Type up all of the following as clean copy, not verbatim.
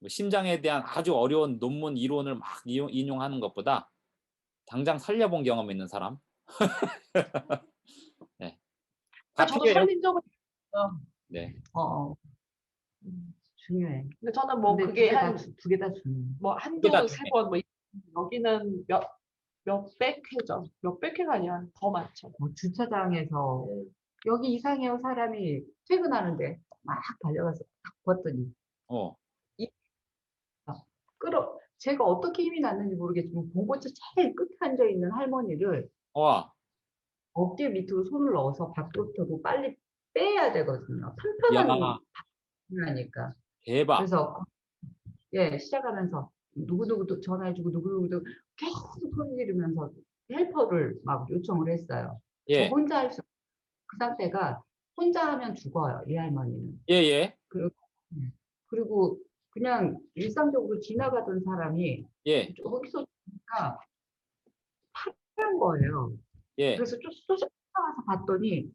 뭐 심장에 대한 아주 어려운 논문 이론을 막 인용하는 것보다 당장 살려본 경험 있는 사람. 네. 아, 다 저도 필요해요. 살린 적은 있어요. 네. 어어. 중요해. 근데 저는 뭐 근데 그게 한 두 개 다 중요해. 뭐 그게 다 한두 세 중요해. 번 뭐 여기는 몇백 회죠. 몇백 회가 아니라 더 많죠. 뭐 주차장에서 여기 이상해요 사람이 퇴근하는데 막 달려가서 딱 봤더니 어. 제가 어떻게 힘이 났는지 모르겠지만 봉고차 제일 끝에 앉아 있는 할머니를 와. 어깨 밑으로 손을 넣어서 밖으로 빨리 빼야 되거든요. 야, 편편한 하니까. 대박. 그래서 예 시작하면서 누구누구도 전화해주고 누구누구도 계속 소리 지르면서 헬퍼를 막 요청을 했어요. 저 예. 혼자 할 수 그 상태가 혼자 하면 죽어요 이 할머니는. 예, 예. 그리고 그냥 일상적으로 지나가던 사람이 예. 저기서 보니까 파란 거예요. 예. 그래서 쫓아가서 봤더니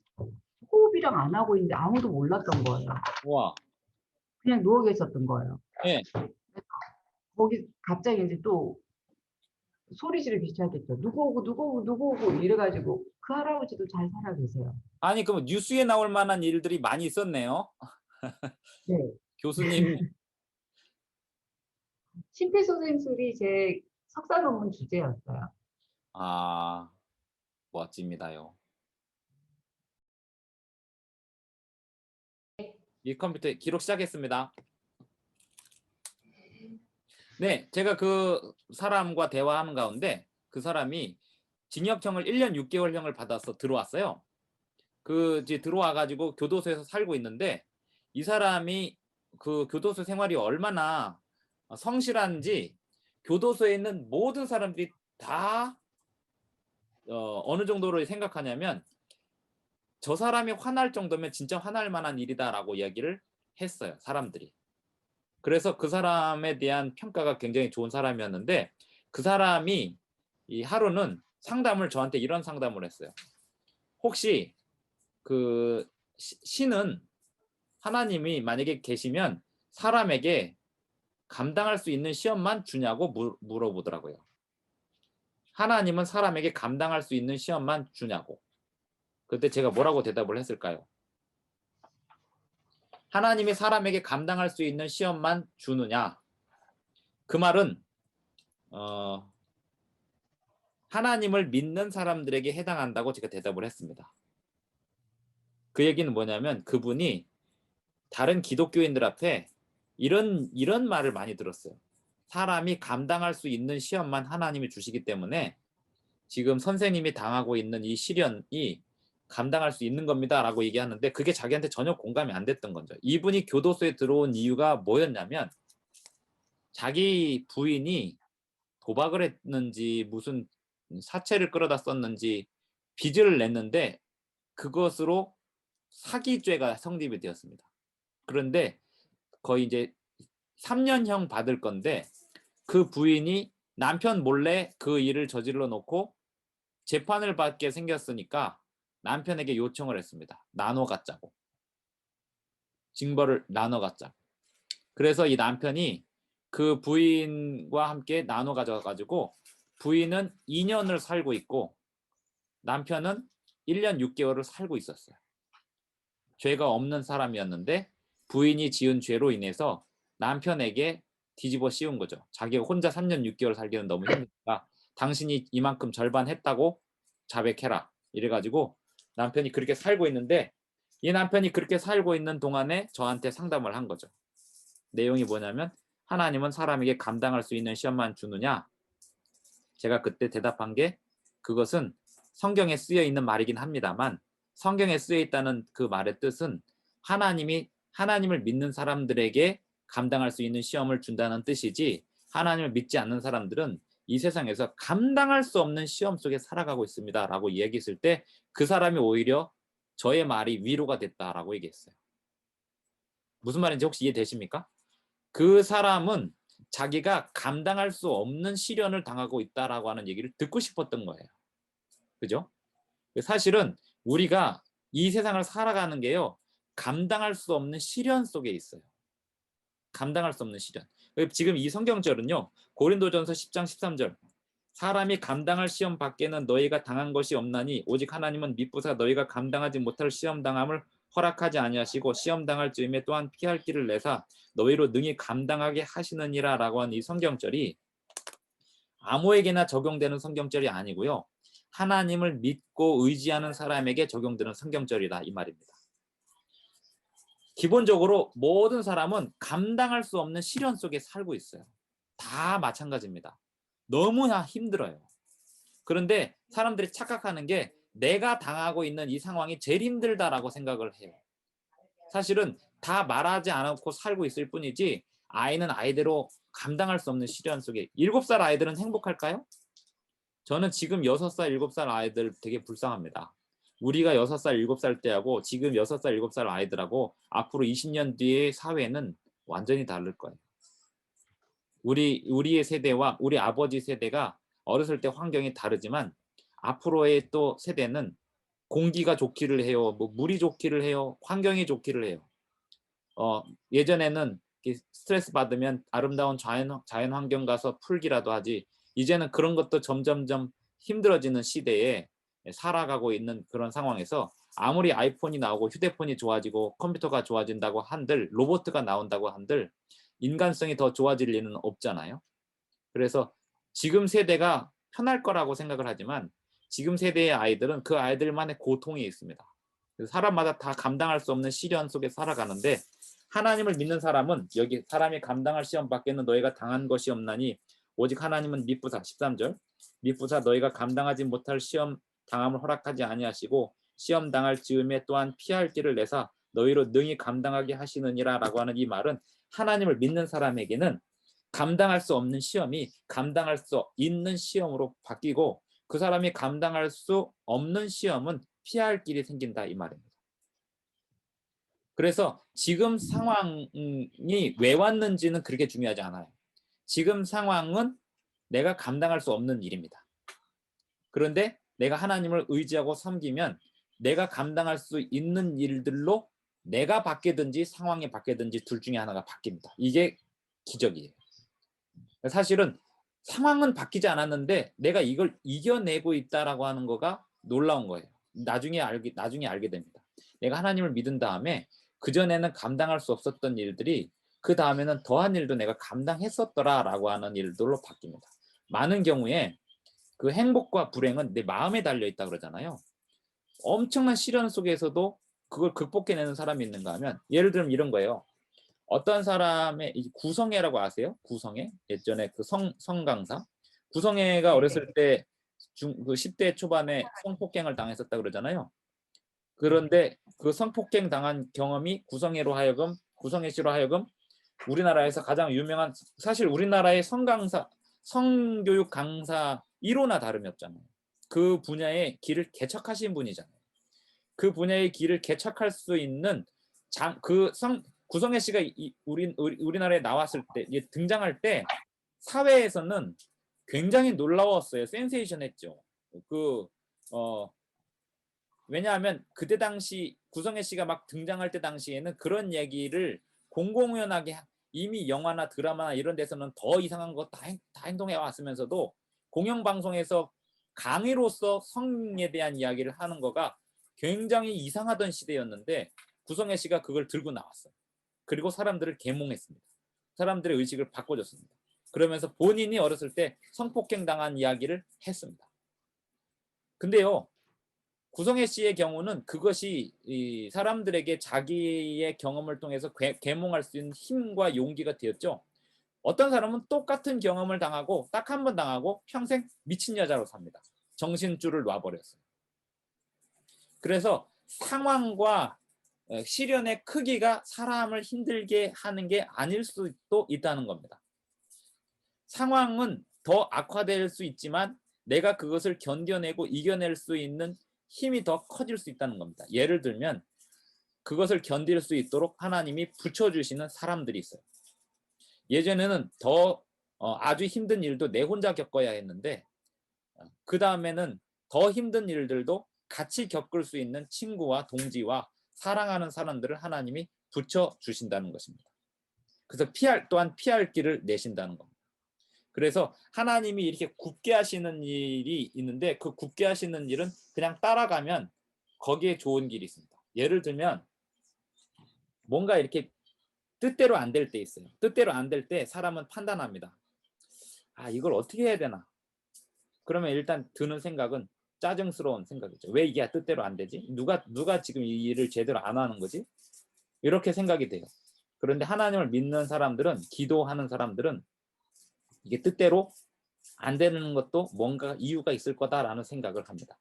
호흡이랑 안 하고 있는데 아무도 몰랐던 거예요. 와. 그냥 누워 계셨던 거예요. 예. 거기 갑자기 이제 또 소리 지르기 시작했죠. 누구 오고 누구 오고 누구 오고 이래가지고 그 할아버지도 잘 살아 계세요. 아니, 그럼 뉴스에 나올 만한 일들이 많이 있었네요. 네. 교수님. 심폐소생술이 제 석사 논문 주제였어요. 아, 멋집니다요. 이 컴퓨터 기록 시작했습니다. 네, 제가 그 사람과 대화하는 가운데 그 사람이 징역형을 1년 6개월형을 받아서 들어왔어요. 그 이제 들어와 가지고 교도소에서 살고 있는데 이 사람이 그 교도소 생활이 얼마나 성실한지 교도소에 있는 모든 사람들이 다 어느 정도로 생각하냐면 저 사람이 화날 정도면 진짜 화날 만한 일이다라고 이야기를 했어요, 사람들이. 그래서 그 사람에 대한 평가가 굉장히 좋은 사람이었는데 그 사람이 이 하루는 상담을 저한테 이런 상담을 했어요. 혹시 그 신은 하나님이 만약에 계시면 사람에게 감당할 수 있는 시험만 주냐고 물어보더라고요. 하나님은 사람에게 감당할 수 있는 시험만 주냐고. 그때 제가 뭐라고 대답을 했을까요? 하나님이 사람에게 감당할 수 있는 시험만 주느냐? 그 말은 하나님을 믿는 사람들에게 해당한다고 제가 대답을 했습니다. 그 얘기는 뭐냐면 그분이 다른 기독교인들 앞에 이런 말을 많이 들었어요. 사람이 감당할 수 있는 시험만 하나님이 주시기 때문에 지금 선생님이 당하고 있는 이 시련이 감당할 수 있는 겁니다 라고 얘기하는데 그게 자기한테 전혀 공감이 안 됐던 거죠. 이분이 교도소에 들어온 이유가 뭐였냐면 자기 부인이 도박을 했는지 무슨 사채를 끌어다 썼는지 빚을 냈는데 그것으로 사기죄가 성립이 되었습니다. 그런데 거의 이제 3년형 받을 건데 그 부인이 남편 몰래 그 일을 저질러 놓고 재판을 받게 생겼으니까 남편에게 요청을 했습니다. 나눠 갖자고. 징벌을 나눠 갖자고. 그래서 이 남편이 그 부인과 함께 나눠 가져가지고 부인은 2년을 살고 있고 남편은 1년 6개월을 살고 있었어요. 죄가 없는 사람이었는데 부인이 지은 죄로 인해서 남편에게 뒤집어 씌운 거죠. 자기가 혼자 3년 6개월 살기는 너무 힘드니까 당신이 이만큼 절반 했다고 자백해라. 이래가지고 남편이 그렇게 살고 있는데 이 남편이 그렇게 살고 있는 동안에 저한테 상담을 한 거죠. 내용이 뭐냐면 하나님은 사람에게 감당할 수 있는 시험만 주느냐? 제가 그때 대답한 게 그것은 성경에 쓰여 있는 말이긴 합니다만 성경에 쓰여 있다는 그 말의 뜻은 하나님을 믿는 사람들에게 감당할 수 있는 시험을 준다는 뜻이지 하나님을 믿지 않는 사람들은 이 세상에서 감당할 수 없는 시험 속에 살아가고 있습니다 라고 얘기했을 때 그 사람이 오히려 저의 말이 위로가 됐다라고 얘기했어요. 무슨 말인지 혹시 이해되십니까? 그 사람은 자기가 감당할 수 없는 시련을 당하고 있다라고 하는 얘기를 듣고 싶었던 거예요. 그죠? 사실은 우리가 이 세상을 살아가는 게요. 감당할 수 없는 시련 속에 있어요. 감당할 수 없는 시련. 지금 이 성경절은요. 고린도전서 10장 13절. 사람이 감당할 시험 밖에는 너희가 당한 것이 없나니 오직 하나님은 미쁘사 너희가 감당하지 못할 시험 당함을 허락하지 아니하시고 시험 당할 즈음에 또한 피할 길을 내사 너희로 능히 감당하게 하시느니라라고 하는 이 성경절이 아무에게나 적용되는 성경절이 아니고요. 하나님을 믿고 의지하는 사람에게 적용되는 성경절이다 이 말입니다. 기본적으로 모든 사람은 감당할 수 없는 시련 속에 살고 있어요. 다 마찬가지입니다. 너무나 힘들어요. 그런데 사람들이 착각하는 게 내가 당하고 있는 이 상황이 제일 힘들다라고 생각을 해요. 사실은 다 말하지 않고 살고 있을 뿐이지 아이는 아이대로 감당할 수 없는 시련 속에 7살 아이들은 행복할까요? 저는 지금 6살, 7살 아이들 되게 불쌍합니다. 우리가 6살, 7살 때하고 지금 6살, 7살 아이들하고 앞으로 20년 뒤의 사회는 완전히 다를 거예요. 우리의 세대와 우리 아버지 세대가 어렸을 때 환경이 다르지만 앞으로의 또 세대는 공기가 좋기를 해요. 뭐 물이 좋기를 해요. 환경이 좋기를 해요. 예전에는 스트레스 받으면 아름다운 자연 환경 가서 풀기라도 하지 이제는 그런 것도 점점점 힘들어지는 시대에 살아가고 있는 그런 상황에서 아무리 아이폰이 나오고 휴대폰이 좋아지고 컴퓨터가 좋아진다고 한들 로봇가 나온다고 한들 인간성이 더 좋아질 리는 없잖아요. 그래서 지금 세대가 편할 거라고 생각을 하지만 지금 세대의 아이들은 그 아이들만의 고통이 있습니다. 사람마다 다 감당할 수 없는 시련 속에 살아가는데 하나님을 믿는 사람은 여기 사람이 감당할 시험 밖에는 너희가 당한 것이 없나니 오직 하나님은 미쁘사 13절 미쁘사 너희가 감당하지 못할 시험 당함을 허락하지 아니하시고 시험 당할 즈음에 또한 피할 길을 내사 너희로 능히 감당하게 하시느니라 라고 하는 이 말은 하나님을 믿는 사람에게는 감당할 수 없는 시험이 감당할 수 있는 시험으로 바뀌고 그 사람이 감당할 수 없는 시험은 피할 길이 생긴다 이 말입니다. 그래서 지금 상황이 왜 왔는지는 그렇게 중요하지 않아요. 지금 상황은 내가 감당할 수 없는 일입니다. 그런데 내가 하나님을 의지하고 섬기면 내가 감당할 수 있는 일들로 내가 바뀌든지 상황이 바뀌든지 둘 중에 하나가 바뀝니다. 이게 기적이에요. 사실은 상황은 바뀌지 않았는데 내가 이걸 이겨내고 있다라고 하는 거가 놀라운 거예요. 나중에 알게 됩니다. 내가 하나님을 믿은 다음에 그전에는 감당할 수 없었던 일들이 그 다음에는 더한 일도 내가 감당했었더라라고 하는 일들로 바뀝니다. 많은 경우에 그 행복과 불행은 내 마음에 달려 있다 그러잖아요. 엄청난 시련 속에서도 그걸 극복해내는 사람이 있는가 하면 예를 들면 이런 거예요. 어떤 사람의 구성애라고 아세요? 구성애? 예전에 그 성강사 구성애가 어렸을 때 그 10대 초반에 성폭행을 당했었다 그러잖아요. 그런데 그 성폭행 당한 경험이 구성애 씨로 하여금 우리나라에서 가장 유명한 사실 우리나라의 성교육 강사 1호나 다름이 없잖아요. 그 분야의 길을 개척하신 분이잖아요. 그 분야의 길을 개척할 수 있는 구성애 씨가 우리나라에 나왔을 때 등장할 때 사회에서는 굉장히 놀라웠어요. 센세이션했죠. 왜냐하면 그때 당시 구성애 씨가 막 등장할 때 당시에는 그런 얘기를 공공연하게 이미 영화나 드라마나 이런 데서는 더 이상한 거 다 행동해 왔으면서도 공영방송에서 강의로서 성에 대한 이야기를 하는 거가 굉장히 이상하던 시대였는데 구성애 씨가 그걸 들고 나왔어요. 그리고 사람들을 계몽했습니다. 사람들의 의식을 바꿔줬습니다. 그러면서 본인이 어렸을 때 성폭행 당한 이야기를 했습니다. 근데요. 구성애 씨의 경우는 그것이 사람들에게 자기의 경험을 통해서 계몽할 수 있는 힘과 용기가 되었죠. 어떤 사람은 똑같은 경험을 당하고 딱 한 번 당하고 평생 미친 여자로 삽니다. 정신줄을 놔버렸어요. 그래서 상황과 시련의 크기가 사람을 힘들게 하는 게 아닐 수도 있다는 겁니다. 상황은 더 악화될 수 있지만 내가 그것을 견뎌내고 이겨낼 수 있는 힘이 더 커질 수 있다는 겁니다. 예를 들면 그것을 견딜 수 있도록 하나님이 붙여주시는 사람들이 있어요. 예전에는 아주 힘든 일도 내 혼자 겪어야 했는데 그 다음에는 더 힘든 일들도 같이 겪을 수 있는 친구와 동지와 사랑하는 사람들을 하나님이 붙여주신다는 것입니다. 그래서 또한 피할 길을 내신다는 겁니다. 그래서 하나님이 이렇게 굽게 하시는 일이 있는데 그 굽게 하시는 일은 그냥 따라가면 거기에 좋은 길이 있습니다. 예를 들면 뭔가 이렇게 뜻대로 안 될 때 있어요. 뜻대로 안 될 때 사람은 판단합니다. 아, 이걸 어떻게 해야 되나? 그러면 일단 드는 생각은 짜증스러운 생각이죠. 왜 이게 뜻대로 안 되지? 누가 지금 이 일을 제대로 안 하는 거지? 이렇게 생각이 돼요. 그런데 하나님을 믿는 사람들은, 기도하는 사람들은 이게 뜻대로 안 되는 것도 뭔가 이유가 있을 거다라는 생각을 합니다.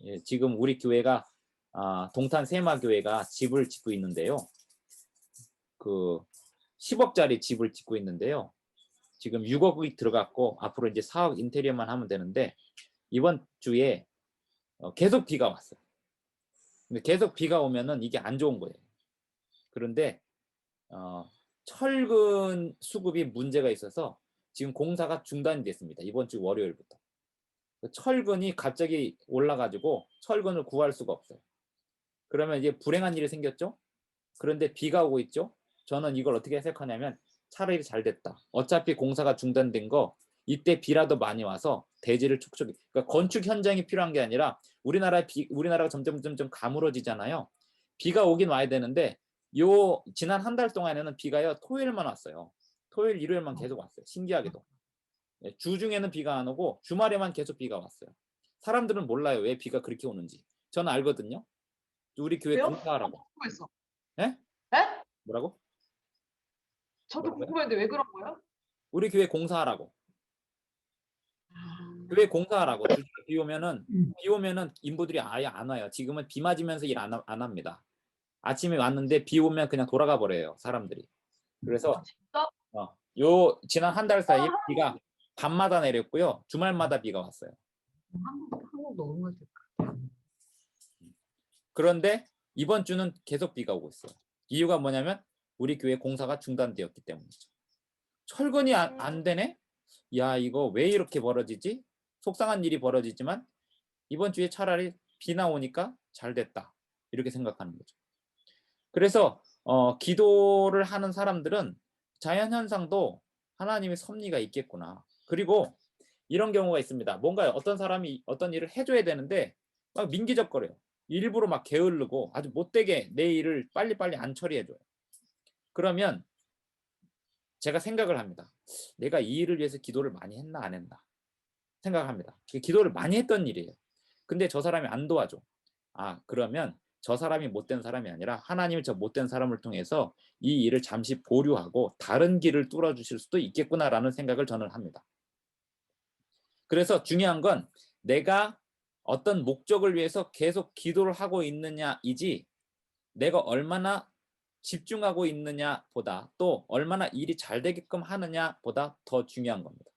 예, 지금 우리 교회가 동탄 세마교회가 집을 짓고 있는데요. 그 10억짜리 집을 짓고 있는데요. 지금 6억이 들어갔고 앞으로 이제 4억 인테리어만 하면 되는데 이번 주에 계속 비가 왔어요. 근데 계속 비가 오면은 이게 안 좋은 거예요. 그런데 철근 수급이 문제가 있어서 지금 공사가 중단이 됐습니다. 이번 주 월요일부터. 철근이 갑자기 올라가지고 철근을 구할 수가 없어요. 그러면 이제 불행한 일이 생겼죠. 그런데 비가 오고 있죠. 저는 이걸 어떻게 해석하냐면 차라리 잘 됐다. 어차피 공사가 중단된 거 이때 비라도 많이 와서 대지를 촉촉히, 그러니까 건축 현장이 필요한 게 아니라 우리나라가 점점 가물어지잖아요. 비가 오긴 와야 되는데 지난 한 달 동안에는 비가요 토요일만 왔어요. 토요일 일요일만 계속 왔어요. 신기하게도. 주중에는 비가 안 오고 주말에만 계속 비가 왔어요. 사람들은 몰라요. 왜 비가 그렇게 오는지. 저는 알거든요. 우리 교회 왜요? 공사하라고. 궁금했어. 예? 네? 뭐라고? 저도 뭐라고요? 궁금했는데 왜 그런 거예요? 우리 교회 공사하라고. 아, 교회 공사하라고. 주중에 비 오면은 음. 인부들이 아예 안 와요. 지금은 비 맞으면서 일 안 합니다. 아침에 왔는데 비 오면 그냥 돌아가 버려요. 사람들이. 그래서 진짜? 지난 한 달 사이에 비가 밤마다 내렸고요. 주말마다 비가 왔어요. 한국도 오는 거지. 그런데 이번 주는 계속 비가 오고 있어요. 이유가 뭐냐면 우리 교회 공사가 중단되었기 때문이죠. 철근이 안 되네? 야, 이거 왜 이렇게 벌어지지? 속상한 일이 벌어지지만 이번 주에 차라리 비나 오니까 잘 됐다. 이렇게 생각하는 거죠. 그래서 기도를 하는 사람들은 자연현상도 하나님의 섭리가 있겠구나. 그리고 이런 경우가 있습니다. 뭔가 어떤 사람이 어떤 일을 해줘야 되는데 막 민기적거려요. 일부러 막 게으르고 아주 못되게 내 일을 빨리빨리 안 처리해줘요. 그러면 제가 생각을 합니다. 내가 이 일을 위해서 기도를 많이 했나 안 했나 생각합니다. 기도를 많이 했던 일이에요. 근데 저 사람이 안 도와줘. 그러면 저 사람이 못된 사람이 아니라 하나님이 저 못된 사람을 통해서 이 일을 잠시 보류하고 다른 길을 뚫어주실 수도 있겠구나라는 생각을 저는 합니다. 그래서 중요한 건 내가 어떤 목적을 위해서 계속 기도를 하고 있느냐이지 내가 얼마나 집중하고 있느냐보다 또 얼마나 일이 잘 되게끔 하느냐보다 더 중요한 겁니다.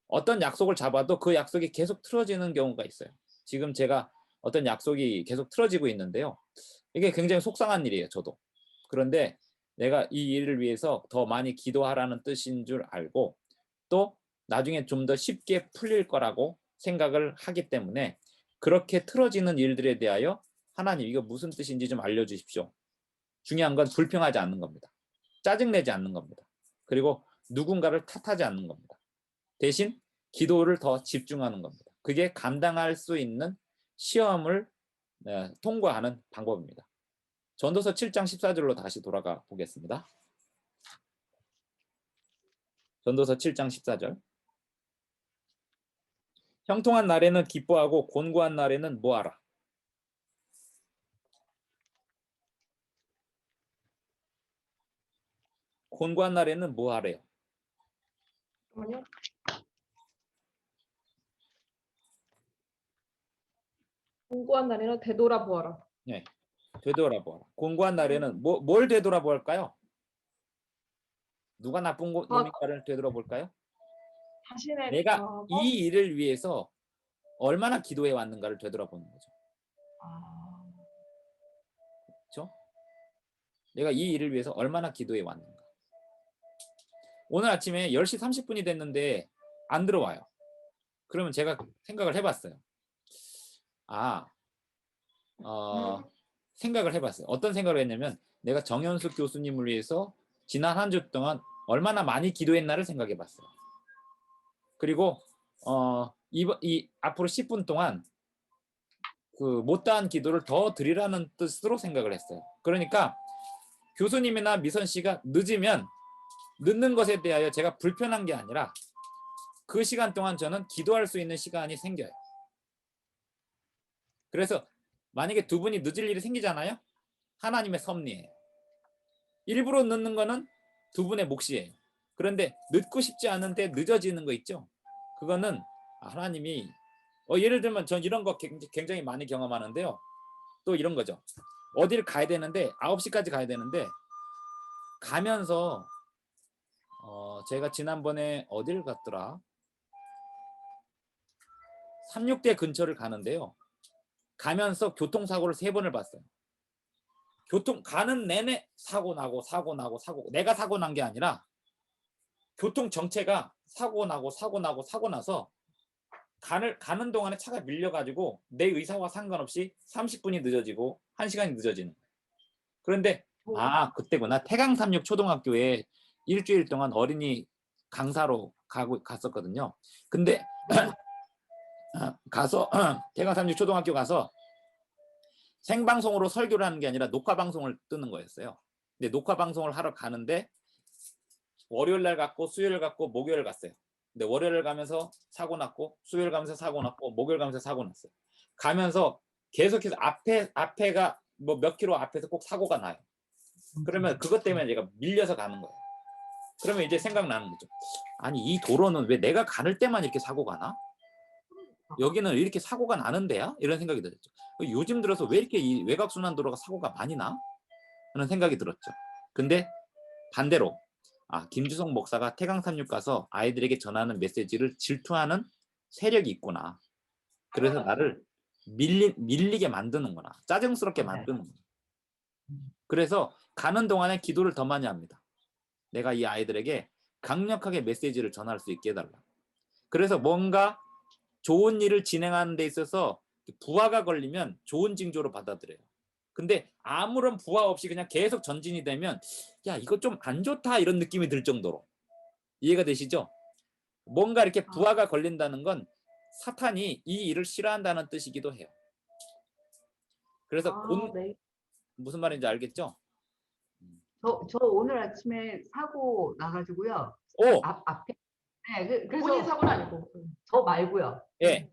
어떤 약속을 잡아도 그 약속이 계속 틀어지는 경우가 있어요. 지금 제가 어떤 약속이 계속 틀어지고 있는데요. 이게 굉장히 속상한 일이에요, 저도. 그런데 내가 이 일을 위해서 더 많이 기도하라는 뜻인 줄 알고 또 나중에 좀 더 쉽게 풀릴 거라고 생각을 하기 때문에 그렇게 틀어지는 일들에 대하여 하나님 이거 무슨 뜻인지 좀 알려주십시오. 중요한 건 불평하지 않는 겁니다. 짜증내지 않는 겁니다. 그리고 누군가를 탓하지 않는 겁니다. 대신 기도를 더 집중하는 겁니다. 그게 감당할 수 있는 시험을 통과하는 방법입니다. 전도서 7장 14절로 다시 돌아가 보겠습니다. 전도서 7장 14절. 형통한 날에는 기뻐하고 곤고한 날에는 뭐하라. 곤고한 날에는 뭐하래요? 잠깐만요. 공고한 날에는 되돌아보아라. 네, 되돌아보아라. 곤고한 날에는 뭘 되돌아볼까요? 누가 나쁜 놈인가를 되돌아볼까요? 자신의 내가 이 일을 위해서 얼마나 기도해 왔는가를 되돌아보는 거죠. 그렇죠? 내가 이 일을 위해서 얼마나 기도해 왔는가. 오늘 아침에 10시 30분이 됐는데 안 들어와요. 그러면 제가 생각을 해봤어요. 생각을 해봤어요. 어떤 생각을 했냐면 내가 정현숙 교수님을 위해서 지난 한 주 동안 얼마나 많이 기도했나를 생각해 봤어요. 그리고 이 앞으로 10분 동안 그 못다한 기도를 더 드리라는 뜻으로 생각을 했어요. 그러니까 교수님이나 미선 씨가 늦으면 늦는 것에 대하여 제가 불편한 게 아니라 그 시간 동안 저는 기도할 수 있는 시간이 생겨요. 그래서 만약에 두 분이 늦을 일이 생기잖아요. 하나님의 섭리예요. 일부러 늦는 거는 두 분의 몫이에요. 그런데 늦고 싶지 않은데 늦어지는 거 있죠. 그거는 하나님이 예를 들면 전 이런 거 굉장히 많이 경험하는데요. 또 이런 거죠. 어디를 가야 되는데 9시까지 가야 되는데 가면서 제가 지난번에 어디를 갔더라? 36대 근처를 가는데요. 가면서 교통사고를 3번을 봤어요. 가는 내내 사고 나고 내가 사고 난 게 아니라 교통 정체가 사고 나서 가는 동안에 차가 밀려가지고 내 의사와 상관없이 30분이 늦어지고 1시간이 늦어지는. 그런데 그때구나. 태강삼육 초등학교에 일주일 동안 어린이 강사로 갔었거든요. 근데 가서 태강삼육 초등학교 가서 생방송으로 설교를 하는 게 아니라 녹화 방송을 뜨는 거였어요. 근데 녹화 방송을 하러 가는데 월요일 날 갔고 수요일 갔고 목요일 갔어요. 근데 월요일 가면서 사고 났고 수요일 가면서 사고 났고 목요일 가면서 사고 났어요. 가면서 계속해서 앞에가 뭐 몇 킬로 앞에서 꼭 사고가 나요. 그러면 그것 때문에 제가 밀려서 가는 거예요. 그러면 이제 생각나는 거죠. 아니 이 도로는 왜 내가 가는 때만 이렇게 사고가 나? 여기는 이렇게 사고가 나는 데야? 이런 생각이 들었죠. 요즘 들어서 왜 이렇게 이 외곽순환도로가 사고가 많이 나? 하는 생각이 들었죠. 근데 반대로 김주성 목사가 태강삼육 가서 아이들에게 전하는 메시지를 질투하는 세력이 있구나. 그래서 나를 밀리게 만드는구나. 짜증스럽게 만드는구나. 그래서 가는 동안에 기도를 더 많이 합니다. 내가 이 아이들에게 강력하게 메시지를 전할 수 있게 해달라. 그래서 뭔가 좋은 일을 진행하는 데 있어서 부하가 걸리면 좋은 징조로 받아들여요. 근데 아무런 부하 없이 그냥 계속 전진이 되면 야 이거 좀 안 좋다 이런 느낌이 들 정도로. 이해가 되시죠? 뭔가 이렇게 부하가 걸린다는 건 사탄이 이 일을 싫어한다는 뜻이기도 해요. 그래서 네. 무슨 말인지 알겠죠? 저 오늘 아침에 사고 나가지고요. 오! 앞에. 네, 본인 그래서 사고는 아니고. 저 말고요. 예,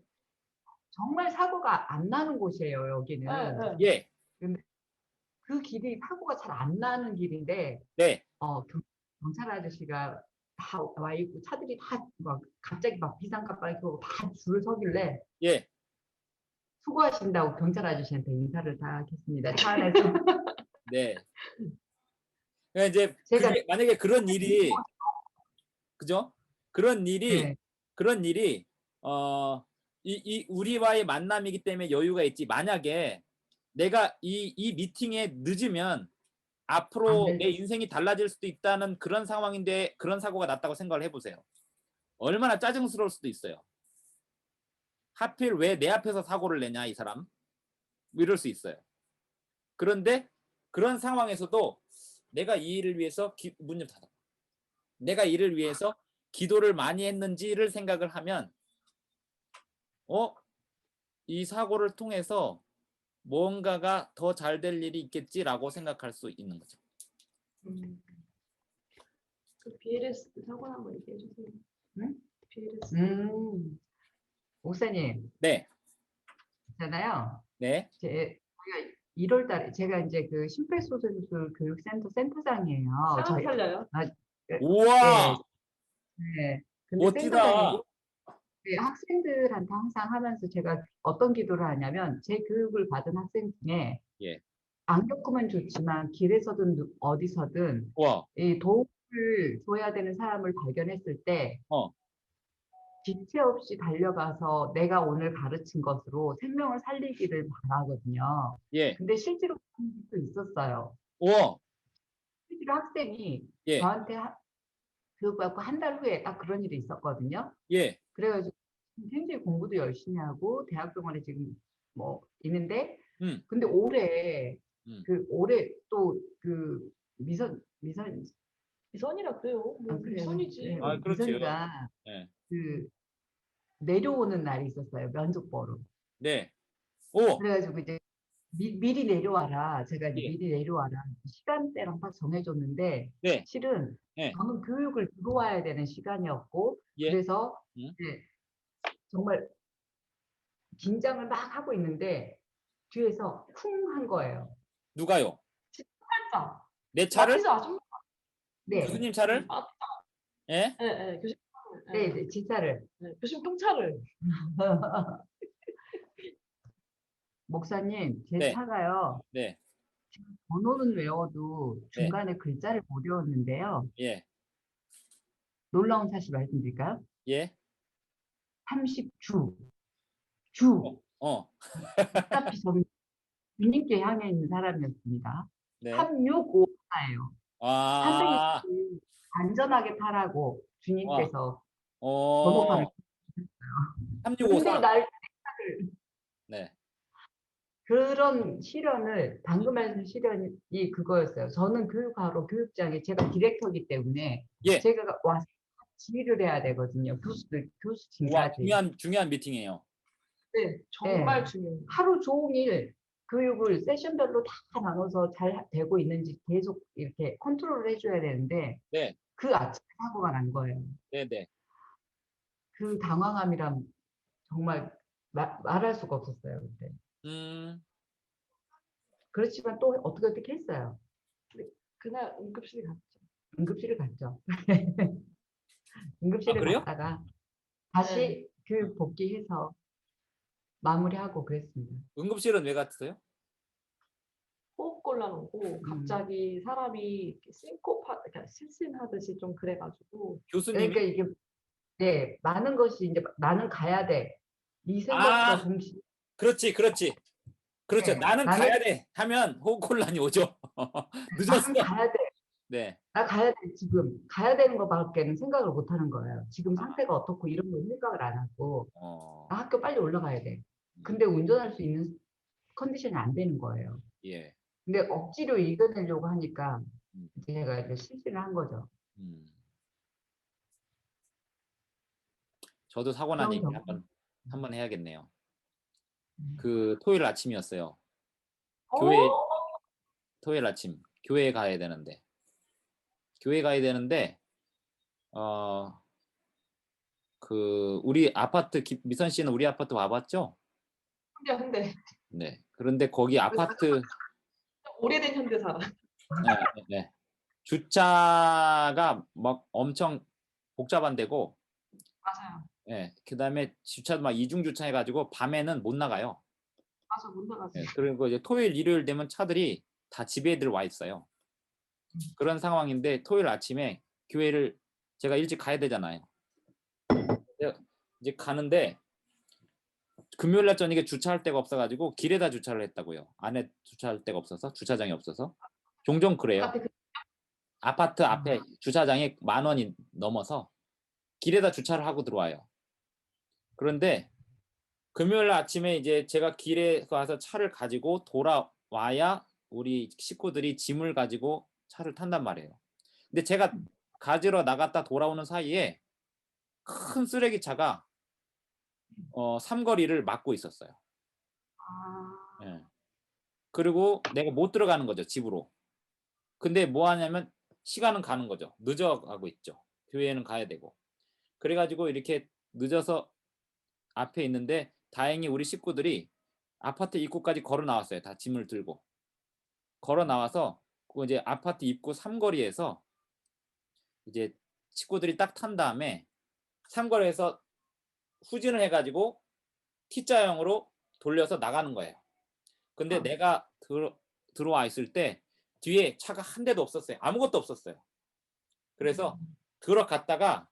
정말 사고가 안 나는 곳이에요, 여기는. 네. 예, 근데 그 길이 사고가 잘 안 나는 길인데, 네, 경찰 아저씨가 다 와 있고 차들이 다 막 갑자기 막 비상깜빡이 켜고 다 줄을 서길래 예. 수고하신다고 경찰 아저씨한테 인사를 다 하겠습니다. 차 안에서. 네. 그러니까 이제 제가 그게 만약에 그런 일이 그죠? 그런 네, 일이 우리와의 만남이기 때문에 여유가 있지. 만약에 내가 이 미팅에 늦으면 안 앞으로 될, 내 인생이 달라질 수도 있다는 그런 상황인데 그런 사고가 났다고 생각을 해보세요. 얼마나 짜증스러울 수도 있어요. 하필 왜 내 앞에서 사고를 내냐 이 사람. 뭐 이럴 수 있어요. 그런데 그런 상황에서도 내가 이 일을 위해서 문 좀 닫아. 내가 이를 위해서 기도를 많이 했는지를 생각을 하면 이 사고를 통해서 뭔가가 더 잘 될 일이 있겠지라고 생각할 수 있는 거죠. 그 BLS 사고 난 거 얘기해 주세요. 응? BLS. 목사님 네, 있잖아요. 네, 제가 1월 달에 제가 이제 그 심폐소생술 교육센터 센터장이에요. 사람 살려요? 우와, 네. 근데 멋지다. 센터장이고 학생들한테 항상 하면서 제가 어떤 기도를 하냐면 제 교육을 받은 학생 중에 예, 안 겪으면 좋지만 길에서든 어디서든 와, 이 도움을 줘야 되는 사람을 발견했을 때 지체 없이 달려가서 내가 오늘 가르친 것으로 생명을 살리기를 바라거든요. 예, 근데 실제로 그런 일도 있었어요. 우와, 실제로 학생이 예, 저한테 교육받고 한 달 후에 딱 그런 일이 있었거든요. 예, 그래가지고 굉장히 공부도 열심히 하고 대학 병원에 지금 뭐 있는데 근데 올해 음. 올해 또 그 미선 비선이라 그래요. 뭐 그래요. 비선이지. 네, 아, 그렇죠. 비선이가 네. 그 내려오는 날이 있었어요. 면접 보러. 네. 오. 그래가지고 이제 미리 내려와라. 제가 이제 예. 미리 내려와라. 시간대랑 딱 정해줬는데 네. 실은 네. 저는 교육을 들어와야 되는 시간이었고 예. 그래서 응? 이제 정말 긴장을 막 하고 있는데 뒤에서 쿵 한 거예요. 누가요? 살짝. 내 차를? 마티즈 아줌마. 네, 교수님 차를? 아, 예? 네, 교수님. 네, 네, 진짜를. 교수님 똥차를. 목사님, 제 네. 차가요. 네. 번호는 외워도 네. 중간에 글자를 못 외웠는데요. 예. 놀라운 사실 말씀드릴까요? 예. 30주. 주. 어. 어차피 저는 주님께 향해 있는 사람이었습니다. 네. 365예요. 아. 365일 안전하게 타라고 와. 주님께서 번호판을 어. 근데 3653. 날 네. 그런 시련을 방금 말씀 시련이 그거였어요. 저는 교육하러 교육장에 제가 디렉터이기 때문에 예. 제가 와서 지휘를 해야 되거든요. 와, 교수진까지. 중요한 미팅이에요. 네, 정말 네. 중요해요. 하루 종일 교육을 세션별로 다 나눠서 잘 되고 있는지 계속 이렇게 컨트롤을 해줘야 되는데 네. 그 아침에 사고가 난 거예요. 네, 네. 그 당황함이란 정말 말할 수가 없었어요. 그때. 음. 그렇지만 또 어떻게 했어요. 그날 응급실에 갔죠. 응급실을 갔죠. 아, 응급실에 그래요? 갔다가 다시 네. 교육 복귀해서 마무리하고 그랬습니다. 응급실은 왜 갔어요? 호흡곤란 오고 갑자기 사람이 이렇게 그러니까 실신하듯이 좀 그래가지고 교수님이? 그러니까 이게 네 많은 것이 이제 나는 가야 돼. 이 생각과 아, 동시에 그렇지. 그렇죠. 네, 나는 나는 가야 돼 하면 호흡곤란이 오죠. 늦었어. 나는 가야 돼. 네. 나 가야 돼. 지금 가야 되는 것밖에는 생각을 못 하는 거예요. 지금 아. 상태가 어떻고 이런 거 생각을 안 하고 어. 나 학교 빨리 올라가야 돼. 근데 운전할 수 있는 컨디션이 안 되는 거예요. 예. 근데 억지로 이겨내려고 하니까 음. 제가 이제 실신을 한 거죠. 음. 저도 사고 난 그런 얘기 경험. 한번 해야겠네요. 음. 그 토요일 아침이었어요. 토요일 아침 교회에 가야 되는데 그 우리 아파트 미선 씨는 우리 아파트 와봤죠? 현대 네. 그런데 거기 아파트 오래된 현대사. 네, 네. 주차가 막 엄청 복잡한 데고 맞아요. 예. 그다음에 주차도 막 이중 주차 해가지고 밤에는 못 나가요. 맞아 못 나가지. 예. 그리고 이제 토요일 일요일 되면 차들이 다 집에들 와 있어요. 그런 상황인데 토요일 아침에 교회를 제가 일찍 가야 되잖아요. 이제 가는데 금요일 날 저녁에 주차할 데가 없어가지고 길에다 주차를 했다고요. 안에 주차할 데가 없어서 주차장이 없어서 종종 그래요. 아파트 앞에 주차장이 10,000원이 넘어서 길에다 주차를 하고 들어와요. 그런데 금요일 아침에 이제 제가 길에 가서 차를 가지고 돌아와야 우리 식구들이 짐을 가지고 차를 탄단 말이에요. 근데 제가 가지러 나갔다 돌아오는 사이에 큰 쓰레기차가 삼거리를 막고 있었어요. 아, 예. 그리고 내가 못 들어가는 거죠, 집으로. 근데 뭐 하냐면 시간은 가는 거죠. 늦어가고 있죠. 교회에는 가야 되고. 그래가지고 이렇게 늦어서 앞에 있는데 다행히 우리 식구들이 아파트 입구까지 걸어 나왔어요. 다 짐을 들고. 걸어 나와서 그 이제 아파트 입구 삼거리에서 이제 식구들이 딱 탄 다음에 삼거리에서 후진을 해가지고 T자형으로 돌려서 나가는 거예요. 근데 내가 들어와 있을 때 뒤에 차가 한 대도 없었어요. 아무것도 없었어요. 그래서 들어갔다가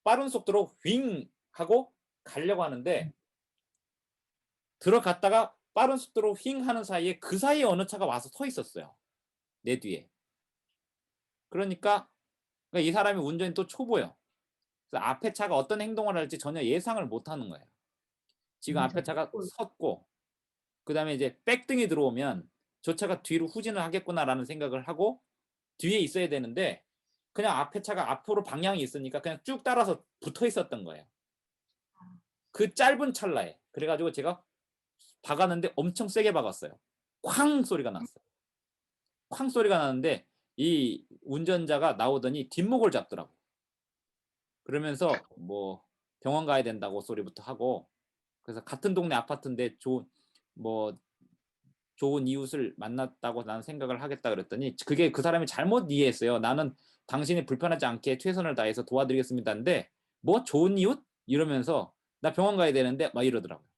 빠른 속도로 윙 하고 가려고 하는데 들어갔다가 빠른 속도로 윙 하는 사이에 그 사이에 어느 차가 와서 서 있었어요. 내 뒤에. 그러니까 이 사람이 운전이 또 초보예요. 그래서 앞에 차가 어떤 행동을 할지 전혀 예상을 못 하는 거예요. 지금 앞에 차가 섰고 그다음에 이제 백등이 들어오면 저 차가 뒤로 후진을 하겠구나라는 생각을 하고 뒤에 있어야 되는데 그냥 앞에 차가 앞으로 방향이 있으니까 그냥 쭉 따라서 붙어 있었던 거예요. 그 짧은 찰나에. 그래가지고 제가 박았는데 엄청 세게 박았어요. 쾅 소리가 났어요. 쾅 소리가 나는데 이 운전자가 나오더니 뒷목을 잡더라고. 그러면서 뭐 병원 가야 된다고 소리부터 하고, 그래서 같은 동네 아파트인데 뭐 좋은 이웃을 만났다고 나는 생각을 하겠다 그랬더니, 그게 그 사람이 잘못 이해했어요. 나는 당신이 불편하지 않게 최선을 다해서 도와드리겠습니다 한데 뭐 좋은 이웃? 이러면서 나 병원 가야 되는데 막 이러더라고요.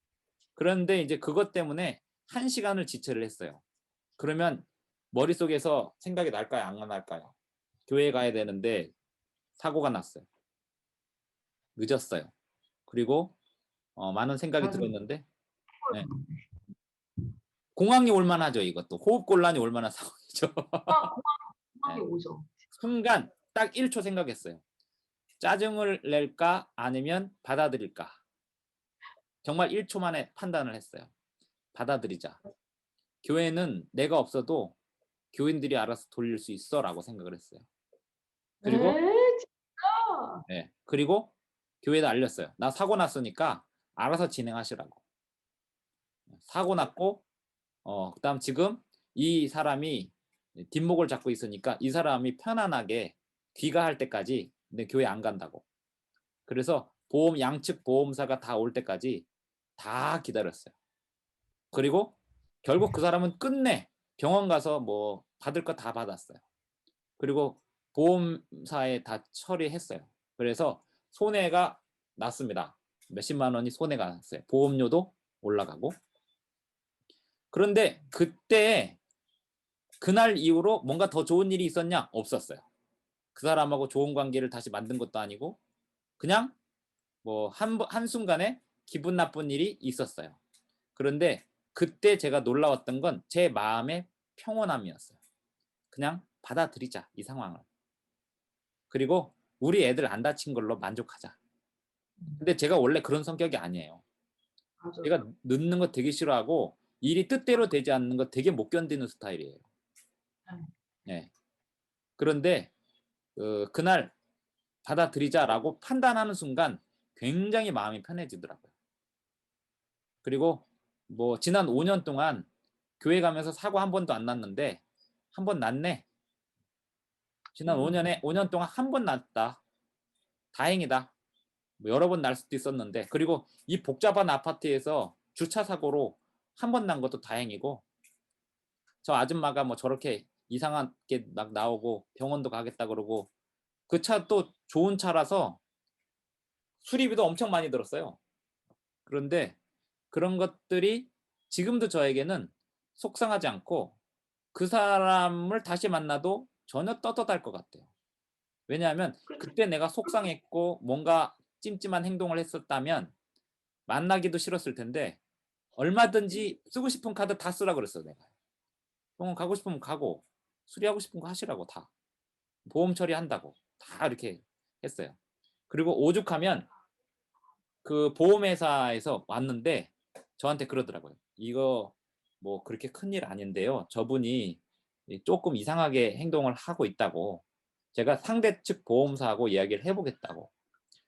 그런데 이제 그것 때문에 1시간을 지체를 했어요. 그러면 머릿속에서 생각이 날까요? 안 날까요? 교회 가야 되는데 사고가 났어요. 늦었어요. 그리고 많은 생각이 저는 들었는데, 네. 공황이 올 만하죠. 이것도 호흡곤란이 올 만한 상황이죠. 공항에 네. 오죠. 순간 딱 1초 생각했어요. 짜증을 낼까 아니면 받아들일까. 정말 1초 만에 판단을 했어요. 받아들이자. 교회는 내가 없어도 교인들이 알아서 돌릴 수 있어 라고 생각을 했어요. 그리고 진짜? 네. 그리고 교회에 알렸어요. 나 사고 났으니까 알아서 진행하시라고. 사고 났고 그다음 지금 이 사람이 뒷목을 잡고 있으니까 이 사람이 편안하게 귀가할 때까지 내 교회 안 간다고. 그래서 양측 보험사가 다 올 때까지 다 기다렸어요. 그리고 결국 그 사람은 끝내 병원 가서 뭐 받을 거 다 받았어요. 그리고 보험사에 다 처리했어요. 그래서 손해가 났습니다. 몇십만 원이 손해가 났어요. 보험료도 올라가고. 그런데 그때 그날 이후로 뭔가 더 좋은 일이 있었냐? 없었어요. 그 사람하고 좋은 관계를 다시 만든 것도 아니고 그냥 뭐 한순간에 기분 나쁜 일이 있었어요. 그런데 그때 제가 놀라웠던 건 제 마음의 평온함이었어요. 그냥 받아들이자, 이 상황을. 그리고 우리 애들 안 다친 걸로 만족하자. 근데 제가 원래 그런 성격이 아니에요. 맞아요. 제가 늦는 거 되게 싫어하고 일이 뜻대로 되지 않는 거 되게 못 견디는 스타일이에요. 네. 그런데 그날 받아들이자라고 판단하는 순간 굉장히 마음이 편해지더라고요. 그리고 뭐 지난 5년 동안 교회 가면서 사고 한 번도 안 났는데 한 번 났네. 지난 5년 동안 한 번 났다. 다행이다. 뭐 여러 번 날 수도 있었는데, 그리고 이 복잡한 아파트에서 주차 사고로 한 번 난 것도 다행이고, 저 아줌마가 뭐 저렇게 이상하게 막 나오고 병원도 가겠다 그러고, 그 차 또 좋은 차라서 수리비도 엄청 많이 들었어요. 그런데 그런 것들이 지금도 저에게는 속상하지 않고 그 사람을 다시 만나도 전혀 떳떳할 것 같아요. 왜냐하면 그때 내가 속상했고 뭔가 찜찜한 행동을 했었다면 만나기도 싫었을 텐데 얼마든지 쓰고 싶은 카드 다 쓰라 그랬어 내가. 병원 가고 싶으면 가고 수리하고 싶은 거 하시라고 다. 보험 처리한다고 다 이렇게 했어요. 그리고 오죽하면 그 보험회사에서 왔는데 저한테 그러더라고요. 이거 뭐 그렇게 큰일 아닌데요. 저분이 조금 이상하게 행동을 하고 있다고. 제가 상대 측 보험사하고 이야기를 해보겠다고.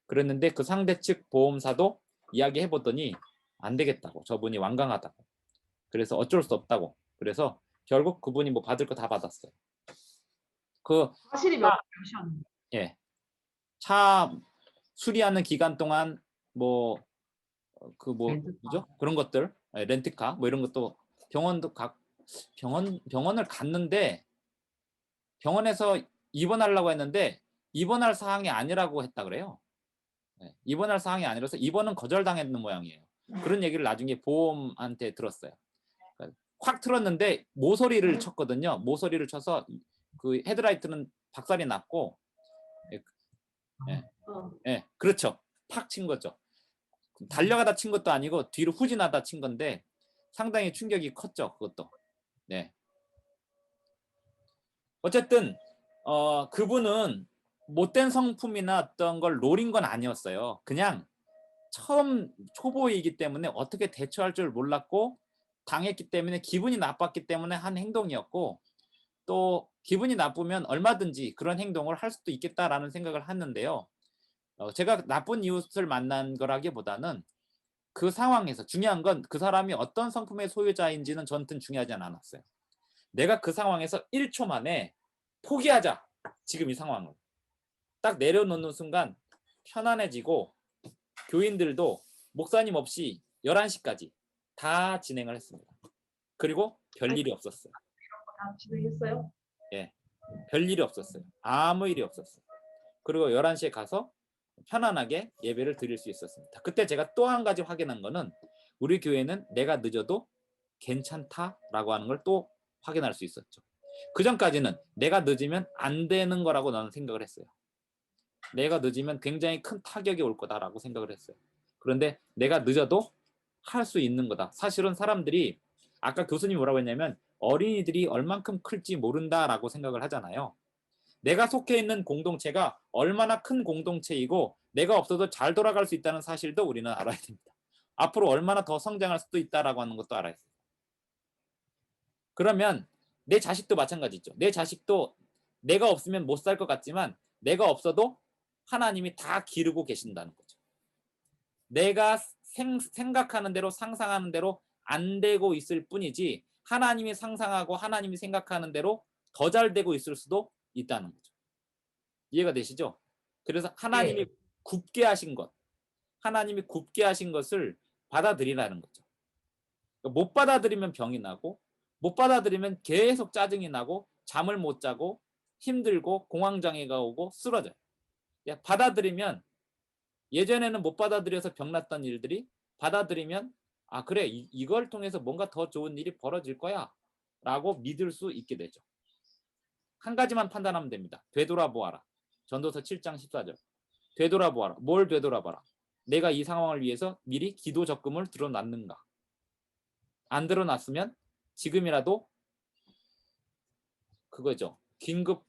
그랬는데 그 상대 측 보험사도 이야기해보더니 안 되겠다고. 저분이 완강하다고. 그래서 어쩔 수 없다고. 그래서 결국 그분이 뭐 받을 거 다 받았어요. 그 사실이 몇이었는데. 예. 차 수리하는 기간 동안 뭐 렌트카. 뭐죠? 그런 것들, 렌트카 뭐 이런 것도 병원을 갔는데 병원에서 입원하려고 했는데 입원할 사항이 아니라고 했다 그래요. 네, 입원할 사항이 아니라서 입원은 거절당했는 모양이에요. 그런 얘기를 나중에 보험한테 들었어요. 그러니까 확 틀었는데 모서리를 쳤거든요. 모서리를 쳐서 그 헤드라이트는 박살이 났고, 예, 예, 그렇죠. 팍 친 거죠. 달려가다 친 것도 아니고 뒤로 후진하다 친 건데 상당히 충격이 컸죠. 그것도. 네. 어쨌든 그분은 못된 성품이나 어떤 걸 노린 건 아니었어요. 그냥 처음 초보이기 때문에 어떻게 대처할 줄 몰랐고 당했기 때문에 기분이 나빴기 때문에 한 행동이었고, 또 기분이 나쁘면 얼마든지 그런 행동을 할 수도 있겠다라는 생각을 했는데요. 제가 나쁜 이웃을 만난 거라기보다는 그 상황에서 중요한 건 그 사람이 어떤 성품의 소유자인지는 저한테는 중요하지 않았어요. 내가 그 상황에서 1초 만에 포기하자. 지금 이 상황을. 딱 내려놓는 순간 편안해지고 교인들도 목사님 없이 11시까지 다 진행을 했습니다. 그리고 별일이 없었어요. 다 진행했어요? 예. 별일이 없었어요. 아무 일이 없었어요. 그리고 11시에 가서 편안하게 예배를 드릴 수 있었습니다. 그때 제가 또 한 가지 확인한 거는 우리 교회는 내가 늦어도 괜찮다라고 하는 걸 또 확인할 수 있었죠. 그전까지는 내가 늦으면 안 되는 거라고 나는 생각을 했어요. 내가 늦으면 굉장히 큰 타격이 올 거다라고 생각을 했어요. 그런데 내가 늦어도 할 수 있는 거다. 사실은 사람들이 아까 교수님이 뭐라고 했냐면 어린이들이 얼만큼 클지 모른다라고 생각을 하잖아요. 내가 속해 있는 공동체가 얼마나 큰 공동체이고 내가 없어도 잘 돌아갈 수 있다는 사실도 우리는 알아야 됩니다. 앞으로 얼마나 더 성장할 수도 있다라고 하는 것도 알아야 돼요. 그러면 내 자식도 마찬가지죠. 내 자식도 내가 없으면 못 살 것 같지만 내가 없어도 하나님이 다 기르고 계신다는 거죠. 내가 생각하는 대로 상상하는 대로 안 되고 있을 뿐이지 하나님이 상상하고 하나님이 생각하는 대로 더 잘 되고 있을 수도 있다는 거죠. 이해가 되시죠? 그래서 하나님이 예. 굽게 하신 것, 하나님이 굽게 하신 것을 받아들이라는 거죠. 못 받아들이면 병이 나고 못 받아들이면 계속 짜증이 나고 잠을 못 자고 힘들고 공황장애가 오고 쓰러져요. 받아들이면 예전에는 못 받아들여서 병났던 일들이 받아들이면 아 그래 이걸 통해서 뭔가 더 좋은 일이 벌어질 거야 라고 믿을 수 있게 되죠. 한 가지만 판단하면 됩니다. 되돌아보아라. 전도서 7장 14절. 되돌아보아라. 뭘 되돌아봐라. 내가 이 상황을 위해서 미리 기도 적금을 들어놨는가. 안 들어놨으면 지금이라도 그거죠. 긴급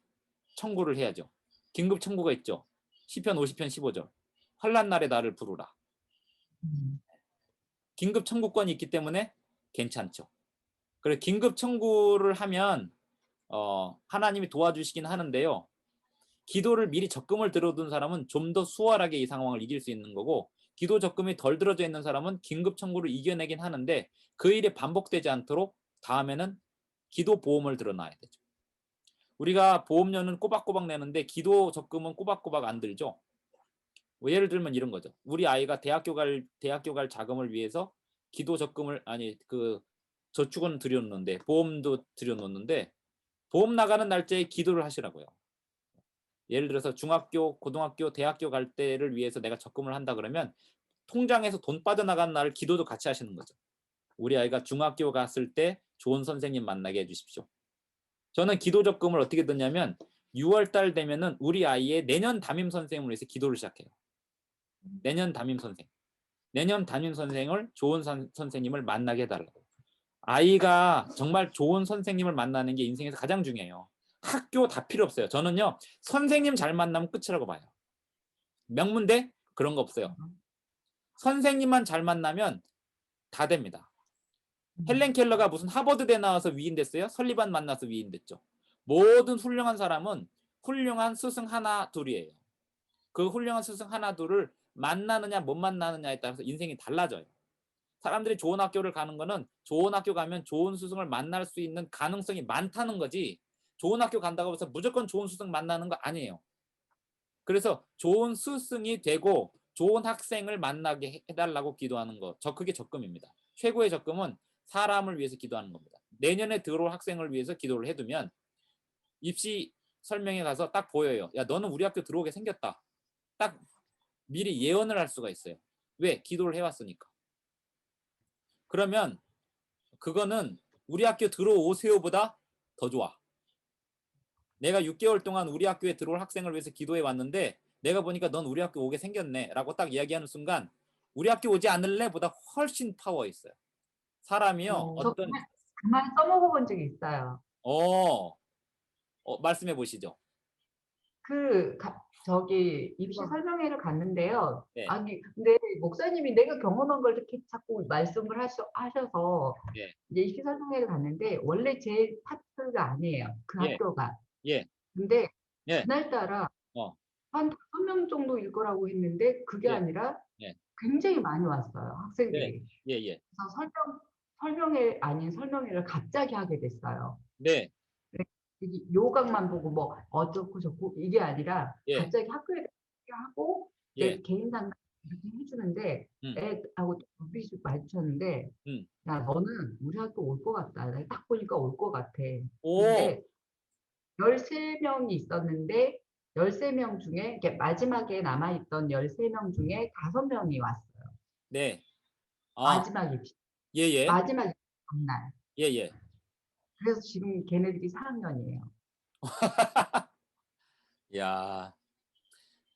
청구를 해야죠. 긴급 청구가 있죠. 시편 50편 15절. 환난 날에 나를 부르라. 긴급 청구권이 있기 때문에 괜찮죠. 그래 긴급 청구를 하면 하나님이 도와주시긴 하는데요. 기도를 미리 적금을 들어둔 사람은 좀 더 수월하게 이 상황을 이길 수 있는 거고 기도 적금이 덜 들어져 있는 사람은 긴급 청구를 이겨내긴 하는데 그 일이 반복되지 않도록 다음에는 기도 보험을 들어놔야 되죠. 우리가 보험료는 꼬박꼬박 내는데 기도 적금은 꼬박꼬박 안 들죠. 뭐 예를 들면 이런 거죠. 우리 아이가 대학교 갈 자금을 위해서 기도 적금을 그 저축은 들여놓는데 보험도 들여놓는데 보험 나가는 날짜에 기도를 하시라고요. 예를 들어서 중학교, 고등학교, 대학교 갈 때를 위해서 내가 적금을 한다 그러면 통장에서 돈 빠져나가는 날을 기도도 같이 하시는 거죠. 우리 아이가 중학교 갔을 때 좋은 선생님 만나게 해주십시오. 저는 기도 적금을 어떻게 듣냐면 6월 달 되면은 우리 아이의 내년 담임 선생님을 위해서 기도를 시작해요. 내년 담임 선생. 내년 담임 선생을 좋은 선생님을 만나게 해달라고. 아이가 정말 좋은 선생님을 만나는 게 인생에서 가장 중요해요. 학교 다 필요 없어요. 저는요 선생님 잘 만나면 끝이라고 봐요. 명문대 그런 거 없어요. 선생님만 잘 만나면 다 됩니다. 헬렌 켈러가 무슨 하버드대 나와서 위인 됐어요? 설리반 만나서 위인 됐죠. 모든 훌륭한 사람은 훌륭한 스승 하나 둘이에요. 그 훌륭한 스승 하나 둘을 만나느냐 못 만나느냐에 따라서 인생이 달라져요. 사람들이 좋은 학교를 가는 거는 좋은 학교 가면 좋은 스승을 만날 수 있는 가능성이 많다는 거지 좋은 학교 간다고 해서 무조건 좋은 스승 만나는 거 아니에요. 그래서 좋은 스승이 되고 좋은 학생을 만나게 해달라고 기도하는 거. 그게 적금입니다. 최고의 적금은 사람을 위해서 기도하는 겁니다. 내년에 들어올 학생을 위해서 기도를 해두면 입시 설명회 가서 딱 보여요. 야 너는 우리 학교 들어오게 생겼다. 딱 미리 예언을 할 수가 있어요. 왜? 기도를 해왔으니까. 그러면 그거는 우리 학교 들어오세요보다 더 좋아. 내가 6개월 동안 우리 학교에 들어올 학생을 위해서 기도해 왔는데 내가 보니까 넌 우리 학교 오게 생겼네 라고 딱 이야기하는 순간 우리 학교 오지 않을래? 보다 훨씬 파워 있어요. 사람이요. 저 그만 써먹어본 적이 있어요. 말씀해 보시죠. 저기 입시 설명회를 갔는데요. 네. 아니 근데 목사님이 내가 경험한 걸 이렇게 자꾸 말씀을 하셔서 예. 이제 입시 설명회를 갔는데 원래 제 파트가 아니에요. 그 예. 학교가. 예. 근데 예. 그날따라 어. 한 5명 정도일 거라고 했는데 그게 예. 아니라 예. 굉장히 많이 왔어요, 네. 학생들이. 예, 예. 그래서 설명회 아닌 설명회를 갑자기 하게 됐어요. 네. 이게 요강만 보고 뭐 어쩌고 저쩌고 이게 아니라 예. 갑자기 학교에 하고 예. 내 개인 상담 이렇게 해주는데 음. 애하고 눈빛이 마주쳤는데 음. 야 너는 우리 학교 올 것 같다. 내가 딱 보니까 올 것 같아. 오. 근데 13명이 있었는데 13명 중에 이렇게 마지막에 남아있던 13명 중에 5명이 왔어요. 네. 아. 마지막 입시. 예, 예. 마지막 입시 전날. 예, 예. 그래서 지금 걔네들이 4학년이에요. 야.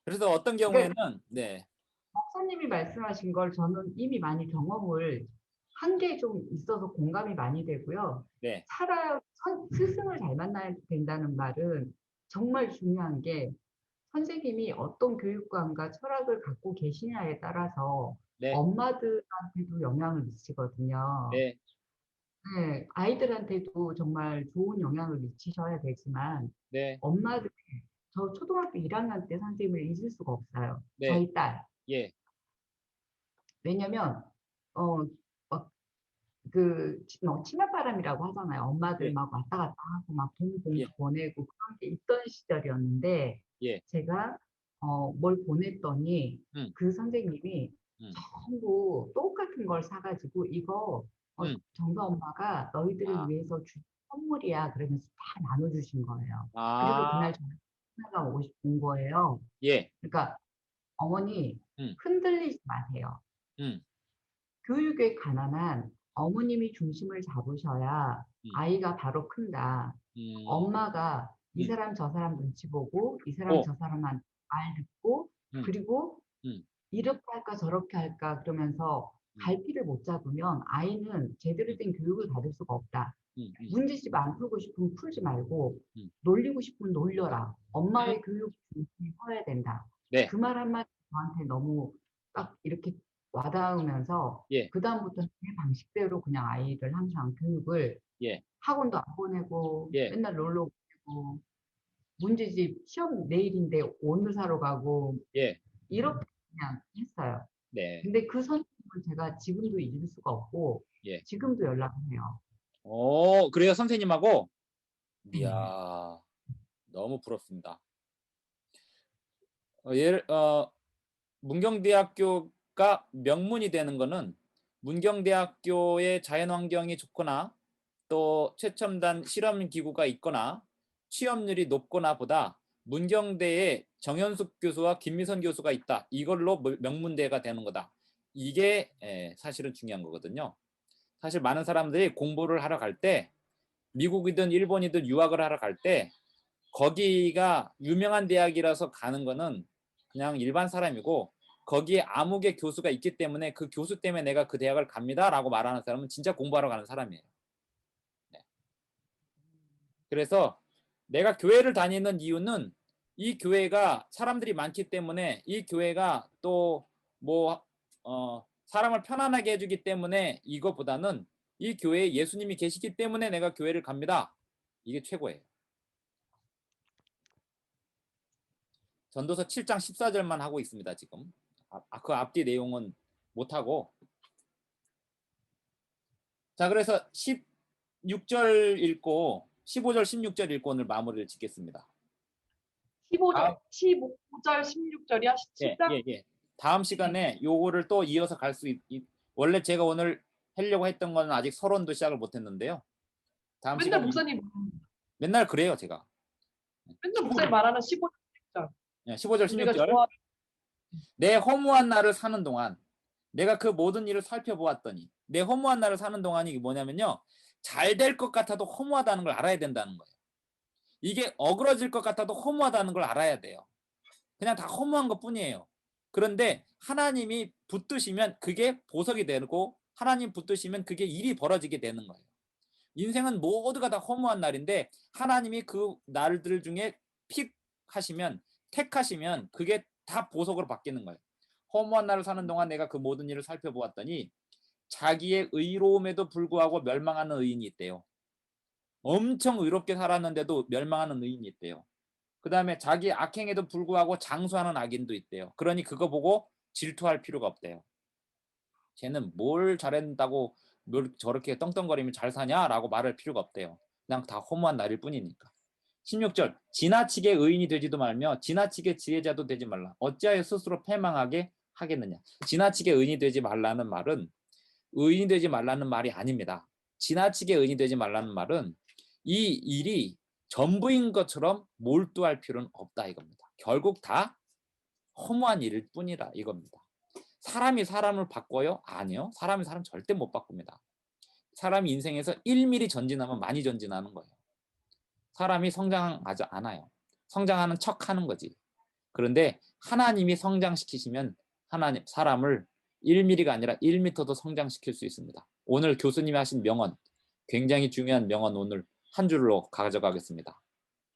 그래서 어떤 그러니까 경우에는 네. 목사님이 말씀하신 걸 저는 이미 많이 경험을 한 게 좀 있어서 공감이 많이 되고요. 네. 스승을 잘 만나야 된다는 말은 정말 중요한 게 선생님이 어떤 교육관과 철학을 갖고 계시냐에 따라서 네. 엄마들한테도 영향을 미치거든요. 네. 네, 아이들한테도 정말 좋은 영향을 미치셔야 되지만 네. 엄마들, 저 초등학교 1학년 때 선생님을 잊을 수가 없어요. 네. 저희 딸. 예. 왜냐면 막 치맛바람이라고 하잖아요. 엄마들 예. 막 왔다 갔다 하고 막 돈 예. 봉투 보내고 그런 게 있던 시절이었는데 예. 제가 뭘 보냈더니 음. 그 선생님이 음. 전부 똑같은 걸 사가지고 이거 정서 엄마가 너희들을 아. 위해서 준 선물이야 그러면서 다 나눠주신 거예요. 그래서 아. 그날 전화가 온 거예요. 예. 그러니까 어머니 음. 흔들리지 마세요. 음. 교육에 관한 한 어머님이 중심을 잡으셔야 음. 아이가 바로 큰다. 음. 엄마가 이 음. 사람 저 사람 눈치 보고 이 사람 오. 저 사람한테 말 듣고 음. 그리고 음. 이렇게 할까 저렇게 할까 그러면서 갈피를 못 잡으면 아이는 제대로 된 교육을 받을 수가 없다. 문제집 안 풀고 싶으면 풀지 말고 놀리고 싶으면 놀려라. 엄마의 교육 중심이 서야 된다. 네. 그 말 한마디 저한테 너무 딱 이렇게 와닿으면서 예. 그다음부터 제 방식대로 그냥 아이를 항상 교육을 예. 학원도 안 보내고 예. 맨날 놀러 보내고 문제집 시험 내일인데 오늘 사러 가고 예. 이렇게 그냥 했어요. 네. 근데 그 선생님을 제가 지금도 잊을 수가 없고 예. 지금도 연락을 해요. 오, 그래요, 선생님하고? 네. 이야, 너무 부럽습니다. 문경대학교가 명문이 되는 거는 문경대학교의 자연환경이 좋거나 또 최첨단 실험기구가 있거나 취업률이 높거나 보다 문경대에 정현숙 교수와 김미선 교수가 있다. 이걸로 명문대가 되는 거다. 이게 사실은 중요한 거거든요. 사실 많은 사람들이 공부를 하러 갈 때 미국이든 일본이든 유학을 하러 갈 때 거기가 유명한 대학이라서 가는 거는 그냥 일반 사람이고 거기에 암흑의 교수가 있기 때문에 그 교수 때문에 내가 그 대학을 갑니다 라고 말하는 사람은 진짜 공부하러 가는 사람이에요. 네. 그래서 내가 교회를 다니는 이유는 이 교회가 사람들이 많기 때문에 이 교회가 또 뭐 사람을 편안하게 해주기 때문에 이거보다는 이 교회에 예수님이 계시기 때문에 내가 교회를 갑니다. 이게 최고예요. 전도서 7장 14절만 하고 있습니다. 지금. 그 앞뒤 내용은 못하고. 자, 그래서 16절 읽고 15절 16절 읽고 오늘 마무리를 짓겠습니다. 15절, 15절, 16절이야? 예, 10장? 예, 예. 다음 시간에 요거를 또 이어서 갈 수 원래 제가 오늘 하려고 했던 건 아직 서론도 시작을 못 했는데요. 다음 맨날 시간에 목사님, 맨날 그래요, 제가. 맨날 목사님 말하는 15절, 16절. 예, 15절 우리가 16절. 좋아. 내 허무한 날을 사는 동안 내가 그 모든 일을 살펴보았더니 내 허무한 날을 사는 동안이 뭐냐면요. 잘 될 것 같아도 허무하다는 걸 알아야 된다는 거예요. 이게 어그러질 것 같아도 허무하다는 걸 알아야 돼요. 그냥 다 허무한 것 뿐이에요. 그런데 하나님이 붙드시면 그게 보석이 되고 하나님 붙드시면 그게 일이 벌어지게 되는 거예요. 인생은 모두가 다 허무한 날인데 하나님이 그 날들 중에 픽 하시면 택하시면 그게 다 보석으로 바뀌는 거예요. 허무한 날을 사는 동안 내가 그 모든 일을 살펴보았더니 자기의 의로움에도 불구하고 멸망하는 의인이 있대요. 엄청 의롭게 살았는데도 멸망하는 의인이 있대요. 그 다음에 자기 악행에도 불구하고 장수하는 악인도 있대요. 그러니 그거 보고 질투할 필요가 없대요. 쟤는 뭘 잘했다고 뭘 저렇게 떵떵거리면 잘 사냐라고 말할 필요가 없대요. 그냥 다 허무한 날일 뿐이니까. 16절 지나치게 의인이 되지도 말며 지나치게 지혜자도 되지 말라. 어찌하여 스스로 패망하게 하겠느냐. 지나치게 의인이 되지 말라는 말은 의인이 되지 말라는 말이 아닙니다. 지나치게 의인이 되지 말라는 말은 이 일이 전부인 것처럼 몰두할 필요는 없다 이겁니다. 결국 다 허무한 일일 뿐이라 이겁니다. 사람이 사람을 바꿔요? 아니요. 사람이 사람 절대 못 바꿉니다. 사람이 인생에서 1mm 전진하면 많이 전진하는 거예요. 사람이 성장하지 않아요. 성장하는 척 하는 거지. 그런데 하나님이 성장시키시면 하나님 사람을 1mm가 아니라 1m도 성장시킬 수 있습니다. 오늘 교수님이 하신 명언, 굉장히 중요한 명언 오늘 한 줄로 가져가겠습니다.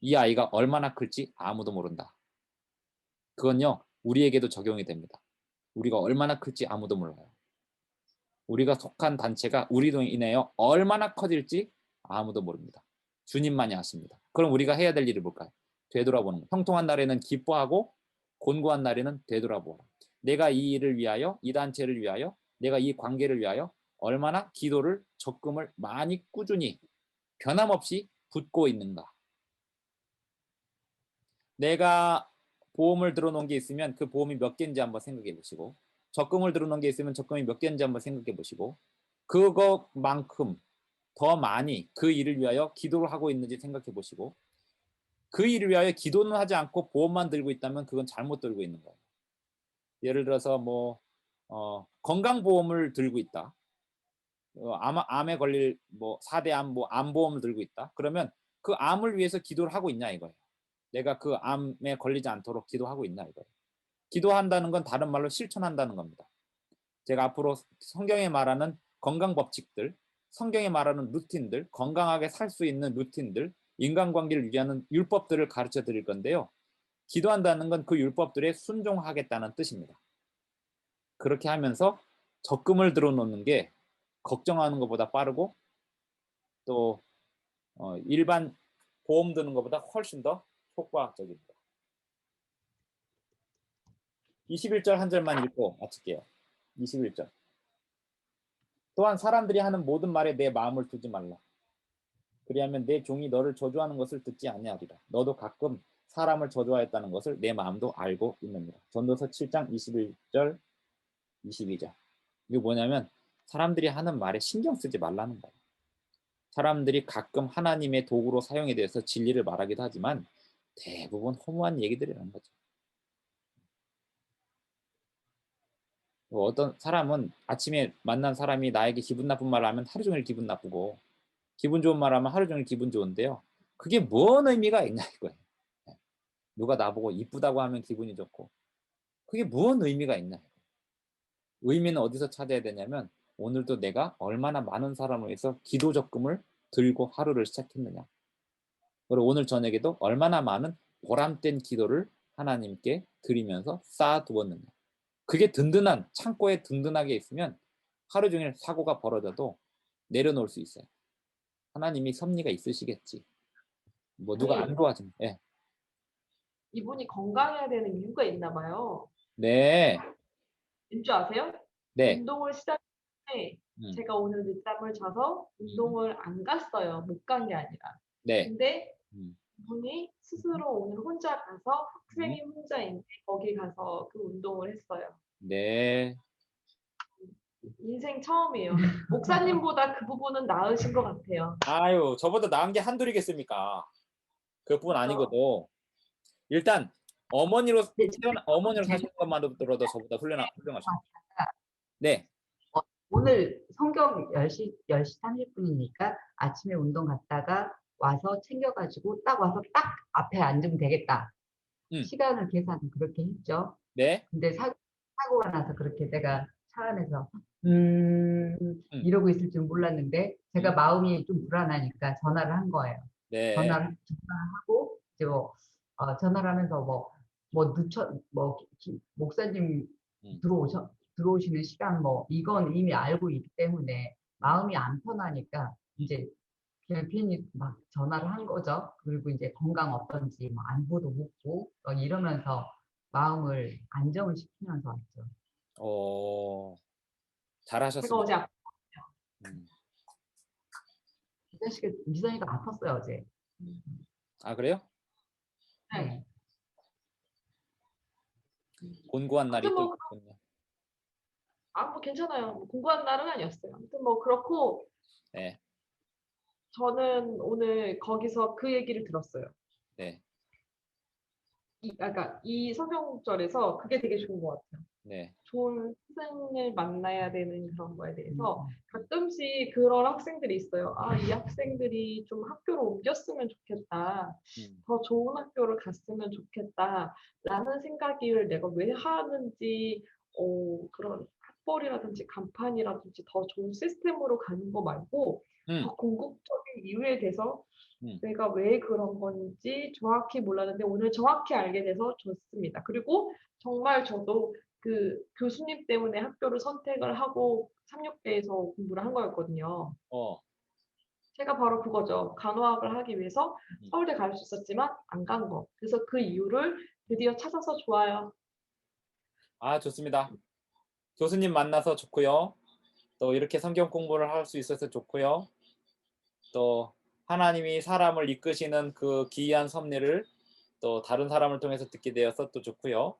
이 아이가 얼마나 클지 아무도 모른다. 그건요, 우리에게도 적용이 됩니다. 우리가 얼마나 클지 아무도 몰라요. 우리가 속한 단체가 우리로 인하여 얼마나 커질지 아무도 모릅니다. 주님만이 아십니다. 그럼 우리가 해야 될 일이 뭘까요? 되돌아보는 거. 형통한 날에는 기뻐하고 곤고한 날에는 되돌아보라. 내가 이 일을 위하여, 이 단체를 위하여, 내가 이 관계를 위하여 얼마나 기도를, 적금을 많이 꾸준히 변함없이 붓고 있는가. 내가 보험을 들어놓은 게 있으면 그 보험이 몇 개인지 한번 생각해 보시고, 적금을 들어놓은 게 있으면 적금이 몇 개인지 한번 생각해 보시고, 그것만큼 더 많이 그 일을 위하여 기도를 하고 있는지 생각해 보시고, 그 일을 위하여 기도는 하지 않고 보험만 들고 있다면 그건 잘못 들고 있는 거예요. 예를 들어서 뭐 건강보험을 들고 있다. 암에 걸릴 뭐 4대 암, 뭐 암보험을 들고 있다. 그러면 그 암을 위해서 기도를 하고 있냐 이거예요. 내가 그 암에 걸리지 않도록 기도하고 있냐 이거예요. 기도한다는 건 다른 말로 실천한다는 겁니다. 제가 앞으로 성경에 말하는 건강 법칙들, 성경에 말하는 루틴들, 건강하게 살 수 있는 루틴들, 인간관계를 유지하는 율법들을 가르쳐 드릴 건데요. 기도한다는 건 그 율법들에 순종하겠다는 뜻입니다. 그렇게 하면서 적금을 들어놓는 게 걱정하는 것보다 빠르고 또 일반 보험 드는 것보다 훨씬 더 효과적입니다. 21절 한 절만 읽고 마칠게요. 21절. 또한 사람들이 하는 모든 말에 내 마음을 두지 말라. 그리하면 내 종이 너를 저주하는 것을 듣지 아니하리라. 너도 가끔 사람을 저주하였다는 것을 내 마음도 알고 있느니라. 전도서 7장 21절 22절. 이게 뭐냐면 사람들이 하는 말에 신경 쓰지 말라는 거예요. 사람들이 가끔 하나님의 도구로 사용에 대해서 진리를 말하기도 하지만 대부분 허무한 얘기들이라는 거죠. 어떤 사람은 아침에 만난 사람이 나에게 기분 나쁜 말을 하면 하루 종일 기분 나쁘고 기분 좋은 말을 하면 하루 종일 기분 좋은데요. 그게 뭔 의미가 있냐 이거예요. 누가 나보고 이쁘다고 하면 기분이 좋고 그게 뭔 의미가 있냐. 의미는 어디서 찾아야 되냐면 오늘도 내가 얼마나 많은 사람을 위해서 기도 적금을 들고 하루를 시작했느냐. 그리고 오늘 저녁에도 얼마나 많은 보람된 기도를 하나님께 드리면서 쌓아두었느냐. 그게 든든한 창고에 든든하게 있으면 하루 종일 사고가 벌어져도 내려놓을 수 있어요. 하나님이 섭리가 있으시겠지. 뭐 누가 안 도와주면. 예. 이분이 건강해야 되는 이유가 있나 봐요. 네. 왠지 아세요? 네. 운동을 시작할 때 제가 오늘 늦잠을 자서 운동을 안 갔어요. 못 간 게 아니라. 네. 근데 이분이 스스로 오늘 혼자 가서 학생이 혼자인데 거기 가서 그 운동을 했어요. 네. 인생 처음이에요. 목사님보다 그 부분은 나으신 것 같아요. 아유, 저보다 나은 게 한둘이겠습니까? 그뿐 아니고도 일단 어머니로 사시는 것만으로도 저보다 훌륭하십니다. 네. 오늘 성경 10시 30분이니까 아침에 운동 갔다가 와서 챙겨가지고 딱 와서 딱 앞에 앉으면 되겠다. 시간을 계산 그렇게 했죠. 네. 근데 사고가 나서 그렇게 내가 차 안에서 이러고 있을 줄 몰랐는데 제가 마음이 좀 불안하니까 전화를 한 거예요. 네. 전화를 하고 이제 전화를 하면서 뭐 목사님 들어오시는 시간 뭐 이건 이미 알고 있기 때문에 마음이 안 편하니까 이제 그냥 괜히 막 전화를 한 거죠. 그리고 이제 건강 어떤지 뭐 안부도 묻고 막 이러면서 마음을 안정을 시키면서 왔죠. 제가 잘하셨습니다. 어제 음. 미선이가 아팠어요 어제. 아 그래요? 네. 곤고한 날이 또 아무튼 뭐, 있군요. 뭐 괜찮아요. 뭐 공부한 날은 아니었어요. 아무튼 뭐 그렇고 네, 저는 오늘 거기서 그 얘기를 들었어요. 네, 그러니까 이 성경절에서 그게 되게 좋은 것 같아요. 네. 좋은 스승을 만나야 되는 그런 거에 대해서 가끔씩 그런 학생들이 있어요. 이 학생들이 좀 학교를 옮겼으면 좋겠다. 더 좋은 학교를 갔으면 좋겠다. 라는 생각을 내가 왜 하는지, 그런 학벌이라든지 간판이라든지 더 좋은 시스템으로 가는 거 말고 더 궁극적인 이유에 대해서 내가 왜 그런 건지 정확히 몰랐는데 오늘 정확히 알게 돼서 좋습니다. 그리고 정말 저도 그 교수님 때문에 학교를 선택을 하고 36대에서 공부를 한 거였거든요. 제가 바로 그거죠. 간호학을 하기 위해서 서울대 갈 수 있었지만 안 간 거. 그래서 그 이유를 드디어 찾아서 좋아요. 아 좋습니다. 교수님 만나서 좋고요. 또 이렇게 성경 공부를 할 수 있어서 좋고요. 또 하나님이 사람을 이끄시는 그 기이한 섭리를 또 다른 사람을 통해서 듣게 되어서 또 좋고요.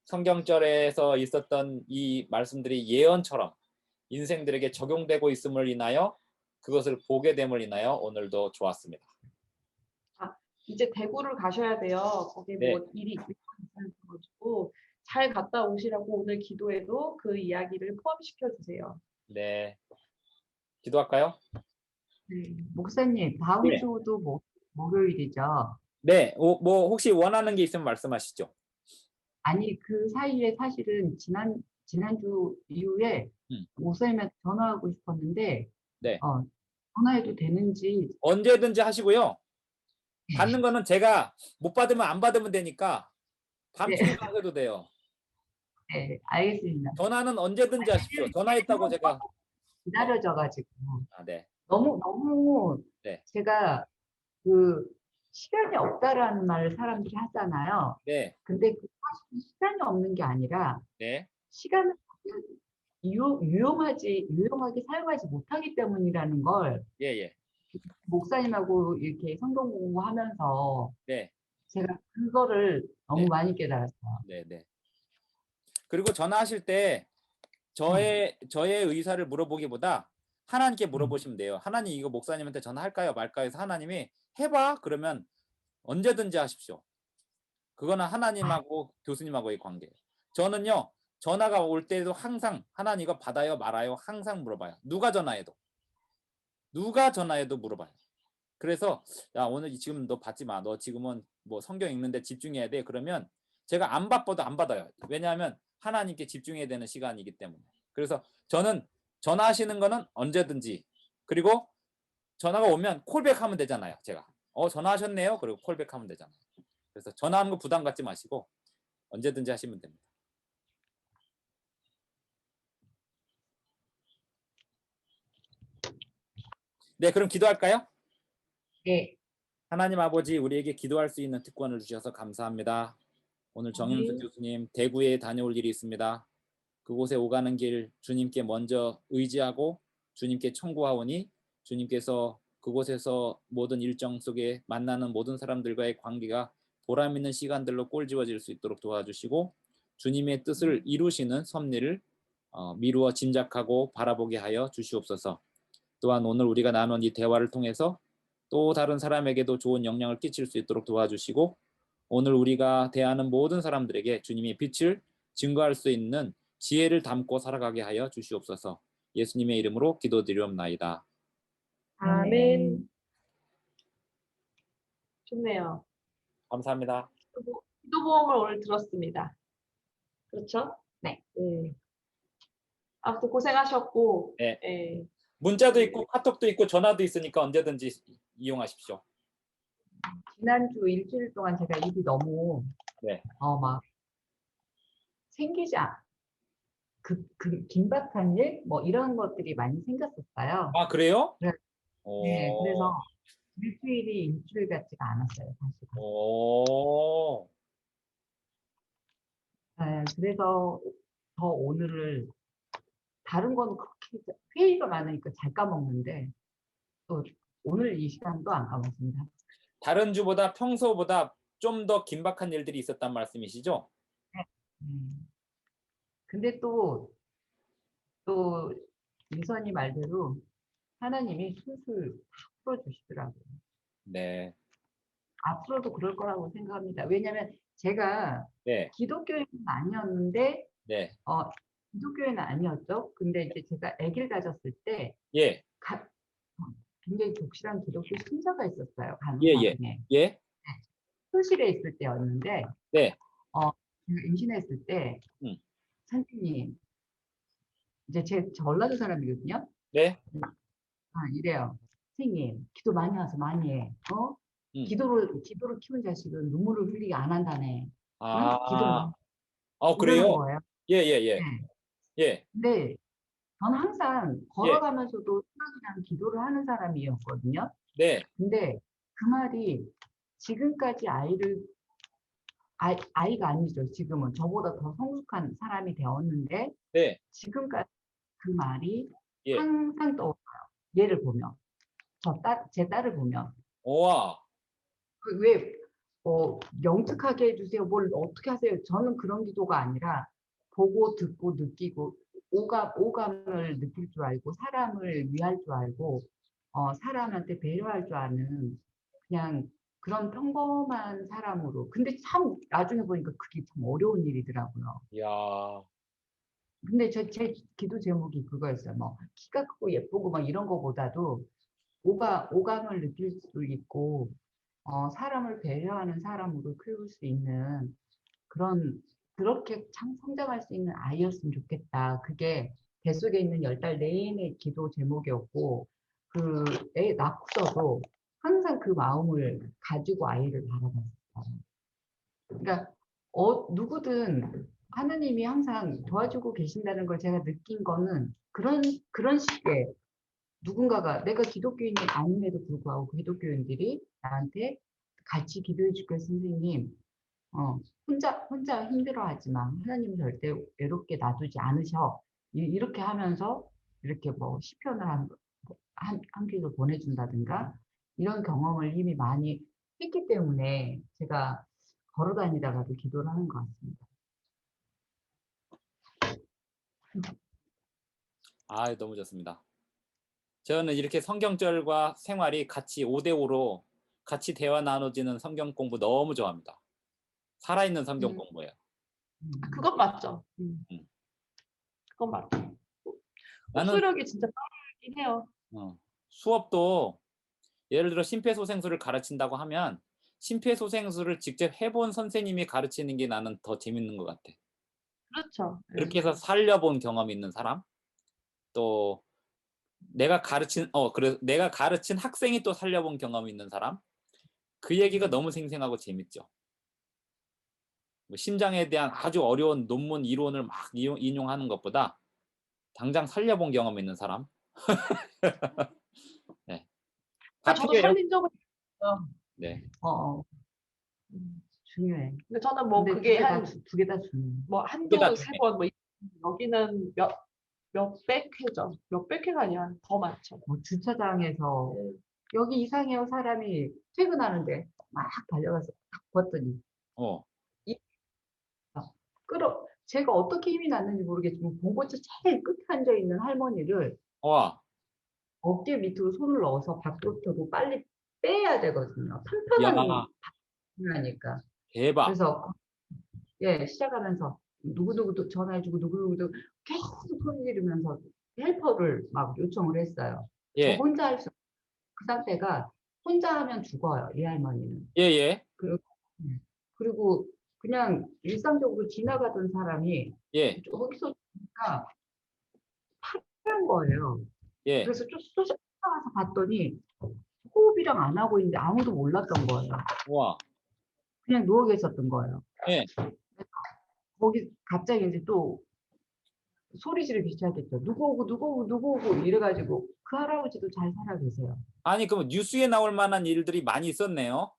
성경절에서 있었던 이 말씀들이 예언처럼 인생들에게 적용되고 있음을 인하여 그것을 보게 됨을 인하여 오늘도 좋았습니다. 이제 대구를 가셔야 돼요. 거기 네. 뭐 일이 있어가지고 잘 갔다 오시라고 오늘 기도에도 그 이야기를 포함시켜 주세요. 네. 기도할까요? 네. 목사님 다음 네. 주도 목요일이죠. 네. 뭐 혹시 원하는 게 있으면 말씀하시죠. 아니 그 사이에 사실은 지난주 이후에 목사님한테 전화하고 싶었는데 네. 전화해도 되는지 언제든지 하시고요. 받는 거는 제가 못 받으면 안 받으면 되니까 밤중에 하셔도 돼요. 네, 알겠습니다. 전화는 언제든지 하십시오. 전화했다고 제가 기다려져가지고 네. 너무 네. 제가 그 시간이 없다라는 말을 사람들이 하잖아요. 네. 근데 그 사실 시간이 없는 게 아니라 네. 시간을 유용하게 사용하지 못하기 때문이라는 걸 예, 예. 목사님하고 이렇게 성경 공부하면서 네. 제가 그거를 너무 네. 많이 깨달았어요. 네, 네. 그리고 전화하실 때 저의 의사를 물어보기보다 하나님께 물어보시면 돼요. 하나님 이거 목사님한테 전화할까요, 말까요? 해서 하나님이 해봐. 그러면 언제든지 하십시오. 그거는 하나님하고 교수님하고의 관계예요. 저는요. 전화가 올 때도 항상 하나님 이거 받아요, 말아요? 항상 물어봐요. 누가 전화해도 물어봐요. 그래서 야 오늘 지금 너 받지 마. 너 지금은 뭐 성경 읽는데 집중해야 돼. 그러면 제가 안 바빠도 안 받아요. 왜냐하면 하나님께 집중해야 되는 시간이기 때문에. 그래서 저는 전화하시는 거는 언제든지 그리고 전화가 오면 콜백하면 되잖아요. 제가 전화하셨네요. 그리고 콜백하면 되잖아요. 그래서 전화하는 거 부담 갖지 마시고 언제든지 하시면 됩니다. 네, 그럼 기도할까요? 네. 하나님 아버지 우리에게 기도할 수 있는 특권을 주셔서 감사합니다. 오늘 정윤수 교수님 대구에 다녀올 일이 있습니다. 그곳에 오가는 길 주님께 먼저 의지하고 주님께 청구하오니 주님께서 그곳에서 모든 일정 속에 만나는 모든 사람들과의 관계가 보람 있는 시간들로 꼴지워질 수 있도록 도와주시고 주님의 뜻을 이루시는 섭리를 미루어 짐작하고 바라보게 하여 주시옵소서. 또한 오늘 우리가 나눈 이 대화를 통해서 또 다른 사람에게도 좋은 영향을 끼칠 수 있도록 도와주시고 오늘 우리가 대하는 모든 사람들에게 주님의 빛을 증거할 수 있는 지혜를 담고 살아가게 하여 주시옵소서. 예수님의 이름으로 기도드리옵나이다. 아멘. 좋네요. 감사합니다. 기도보험을 오늘 들었습니다. 그렇죠? 네. 네. 아무튼 고생하셨고. 네. 네. 문자도 있고 카톡도 있고 전화도 있으니까 언제든지 이용하십시오. 지난주 일주일 동안 제가 일이 너무 네. 막 생기지 긴박한 일 뭐 이런 것들이 많이 생겼었어요. 아, 그래요? 그래, 네, 오, 그래서 일주일이 일주일 같지가 않았어요, 사실은. 오, 네, 그래서 더 오늘을 다른 건 그렇게 회의가 많으니까 잘 까먹는데 또 오늘 이 시간도 안 까먹습니다. 다른 주보다 평소보다 좀 더 긴박한 일들이 있었단 말씀이시죠? 음. 근데 또 미선이 말대로 하나님이 술술 풀어주시더라고요. 네, 앞으로도 그럴 거라고 생각합니다. 왜냐하면 제가 네, 기독교인은 아니었는데 네, 기독교인은 아니었죠. 근데 이제 제가 아기를 가졌을 때 예, 가- 굉장히 독실한 기독교 신자가 있었어요. 예, 간호사 예, 중에. 예, 수실에 있을 때였는데 네, 어, 제가 임신했을 때 음, 선생님 이제 제 전라도 사람이거든요. 네, 이래요. 선생님 기도 많이 와서 많이 해. 기도로 키운 자식은 눈물을 흘리게 안 한다네. 응? 기도를 아, 많이 이러는 그래요? 거예요. 예, 예, 예, 네. 예, 근데 저는 항상 예, 걸어가면서도 생각이랑 기도를 하는 사람이었거든요. 네, 근데 그 말이 지금까지 아이가 아니죠. 지금은 저보다 더 성숙한 사람이 되었는데 네, 지금까지 그 말이 예, 항상 떠올라요. 얘를 보면 제 딸을 보면 우와, 왜 영특하게 해주세요. 뭘 어떻게 하세요? 저는 그런 기도가 아니라 보고 듣고 느끼고 오감을 느낄 줄 알고 사람을 위할 줄 알고 사람한테 배려할 줄 아는 그냥 그런 평범한 사람으로. 근데 참 나중에 보니까 그게 참 어려운 일이더라고요. 이야, 근데 제 기도 제목이 그거였어요. 뭐 키가 크고 예쁘고 막 이런 거보다도 오감을 느낄 수 있고 사람을 배려하는 사람으로 키울 수 있는 그렇게 참 성장할 수 있는 아이였으면 좋겠다. 그게 뱃속에 있는 10달 내내 기도 제목이었고 그 애 낳고서도 항상 그 마음을 가지고 아이를 바라봤어요. 그러니까 누구든 하느님이 항상 도와주고 계신다는 걸 제가 느낀 거는 그런 식의 누군가가 내가 기독교인이 아님에도 불구하고 기독교인들이 나한테 같이 기도해 줄게 선생님. 혼자 힘들어하지만 하나님 절대 외롭게 놔두지 않으셔. 이렇게 하면서 이렇게 뭐 시편을 한 귀를 보내준다든가 이런 경험을 이미 많이 했기 때문에 제가 걸어 다니다가도 기도를 하는 것 같습니다. 아, 너무 좋습니다. 저는 이렇게 성경절과 생활이 같이 5대5로 같이 대화 나눠지는 성경 공부 너무 좋아합니다. 살아있는 성경 음, 공부예요. 그건 맞죠. 음. 그건 맞죠. 나는 흡수력이 진짜 빠르긴 해요. 수업도 예를 들어 심폐소생술을 가르친다고 하면 심폐소생술을 직접 해본 선생님이 가르치는 게 나는 더 재밌는 것 같아. 그렇죠. 그렇게 해서 살려본 경험이 있는 사람, 또 내가 가르친 학생이 또 살려본 경험이 있는 사람, 그 얘기가 너무 생생하고 재밌죠. 뭐 심장에 대한 아주 어려운 논문 이론을 막 인용하는 것보다 당장 살려본 경험 있는 사람, 네, 다 저도 필요해요. 살린 적은 있어요. 네, 어, 음. 중요해. 근데 저는 뭐 근데 그게 두 개 다 중요해. 뭐 그게 다 한두 세 중요해. 번 뭐 여기는 몇백 회죠. 몇백 회가 아니라 더 많죠. 뭐 주차장에서 네. 여기 이상해요 사람이 퇴근하는데 막 달려가서 딱 봤더니 어, 이 제가 어떻게 힘이 났는지 모르겠지만 봉고차 제일 끝에 앉아 있는 할머니를 와, 어깨 밑으로 손을 넣어서 밖으로 펴고 빨리 빼야 되거든요. 야, 편편한 하니까. 대박. 그래서 예 시작하면서 누구누구도 전화해주고 누구누구도 계속 소리 지르면서 헬퍼를 막 요청을 했어요. 저 예, 혼자 그 상태가 혼자 하면 죽어요. 이 할머니는. 예, 예, 그리고, 그리고 그냥 일상적으로 지나가던 사람이 예, 저기서 보니까 파란 거예요. 예. 그래서 쫓아가서 봤더니 호흡이랑 안 하고 있는데 아무도 몰랐던 거예요. 와, 그냥 누워 계셨던 거예요. 예. 거기 갑자기 이제 또 소리 지르기 시작했죠. 누구 오고 이래가지고 그 할아버지도 잘 살아 계세요. 아니 그럼 뉴스에 나올 만한 일들이 많이 있었네요.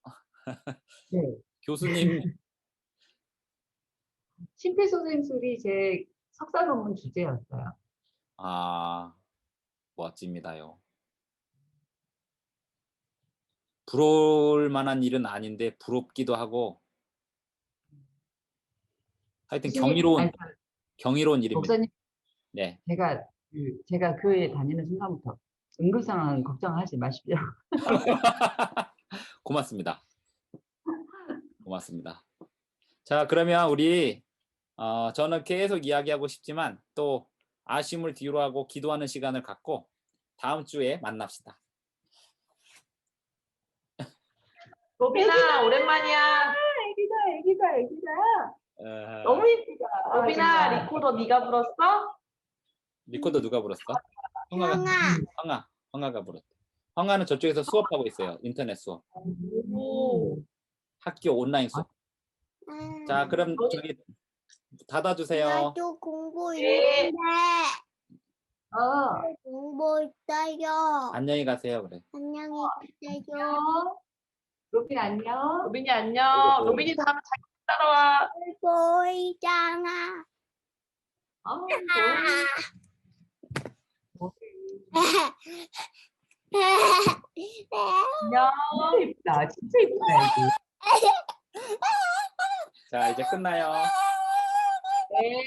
네. 교수님 심폐소생술이 제 석사 논문 주제였어요. 아 멋집니다요. 부러울 만한 일은 아닌데 부럽기도 하고 하여튼 교수님, 아니, 경이로운 일입니다. 목사님, 네. 제가 교회 다니는 순간부터 응급상황 걱정하지 마십시오. 고맙습니다. 고맙습니다. 자 그러면 우리 저는 계속 이야기하고 싶지만 또 아쉬움을 뒤로 하고 기도하는 시간을 갖고 다음 주에 만납시다. 로빈아 오랜만이야. 애기다. 어, 너무 이쁘다. 로빈아 정말. 리코더 네가 불었어? 리코더 누가 불었어? 황아가 불었다. 황아는 저쪽에서 수업하고 있어요. 인터넷 수업. 오. 학교 온라인 수업. 자 그럼 저기 닫아주세요. 나도 공부 네. 있는데 어, 공부 있어요. 안녕히 가세요. 그래. 안녕히 계세요. 안녕. 로빈 안녕. 로빈이 안녕. 로빈이 다음에 잘 따라와. 보이잖아. 안녕. 진짜 이쁘다. 진짜 이쁘다, 애기. 자 이제 끝나요. 네.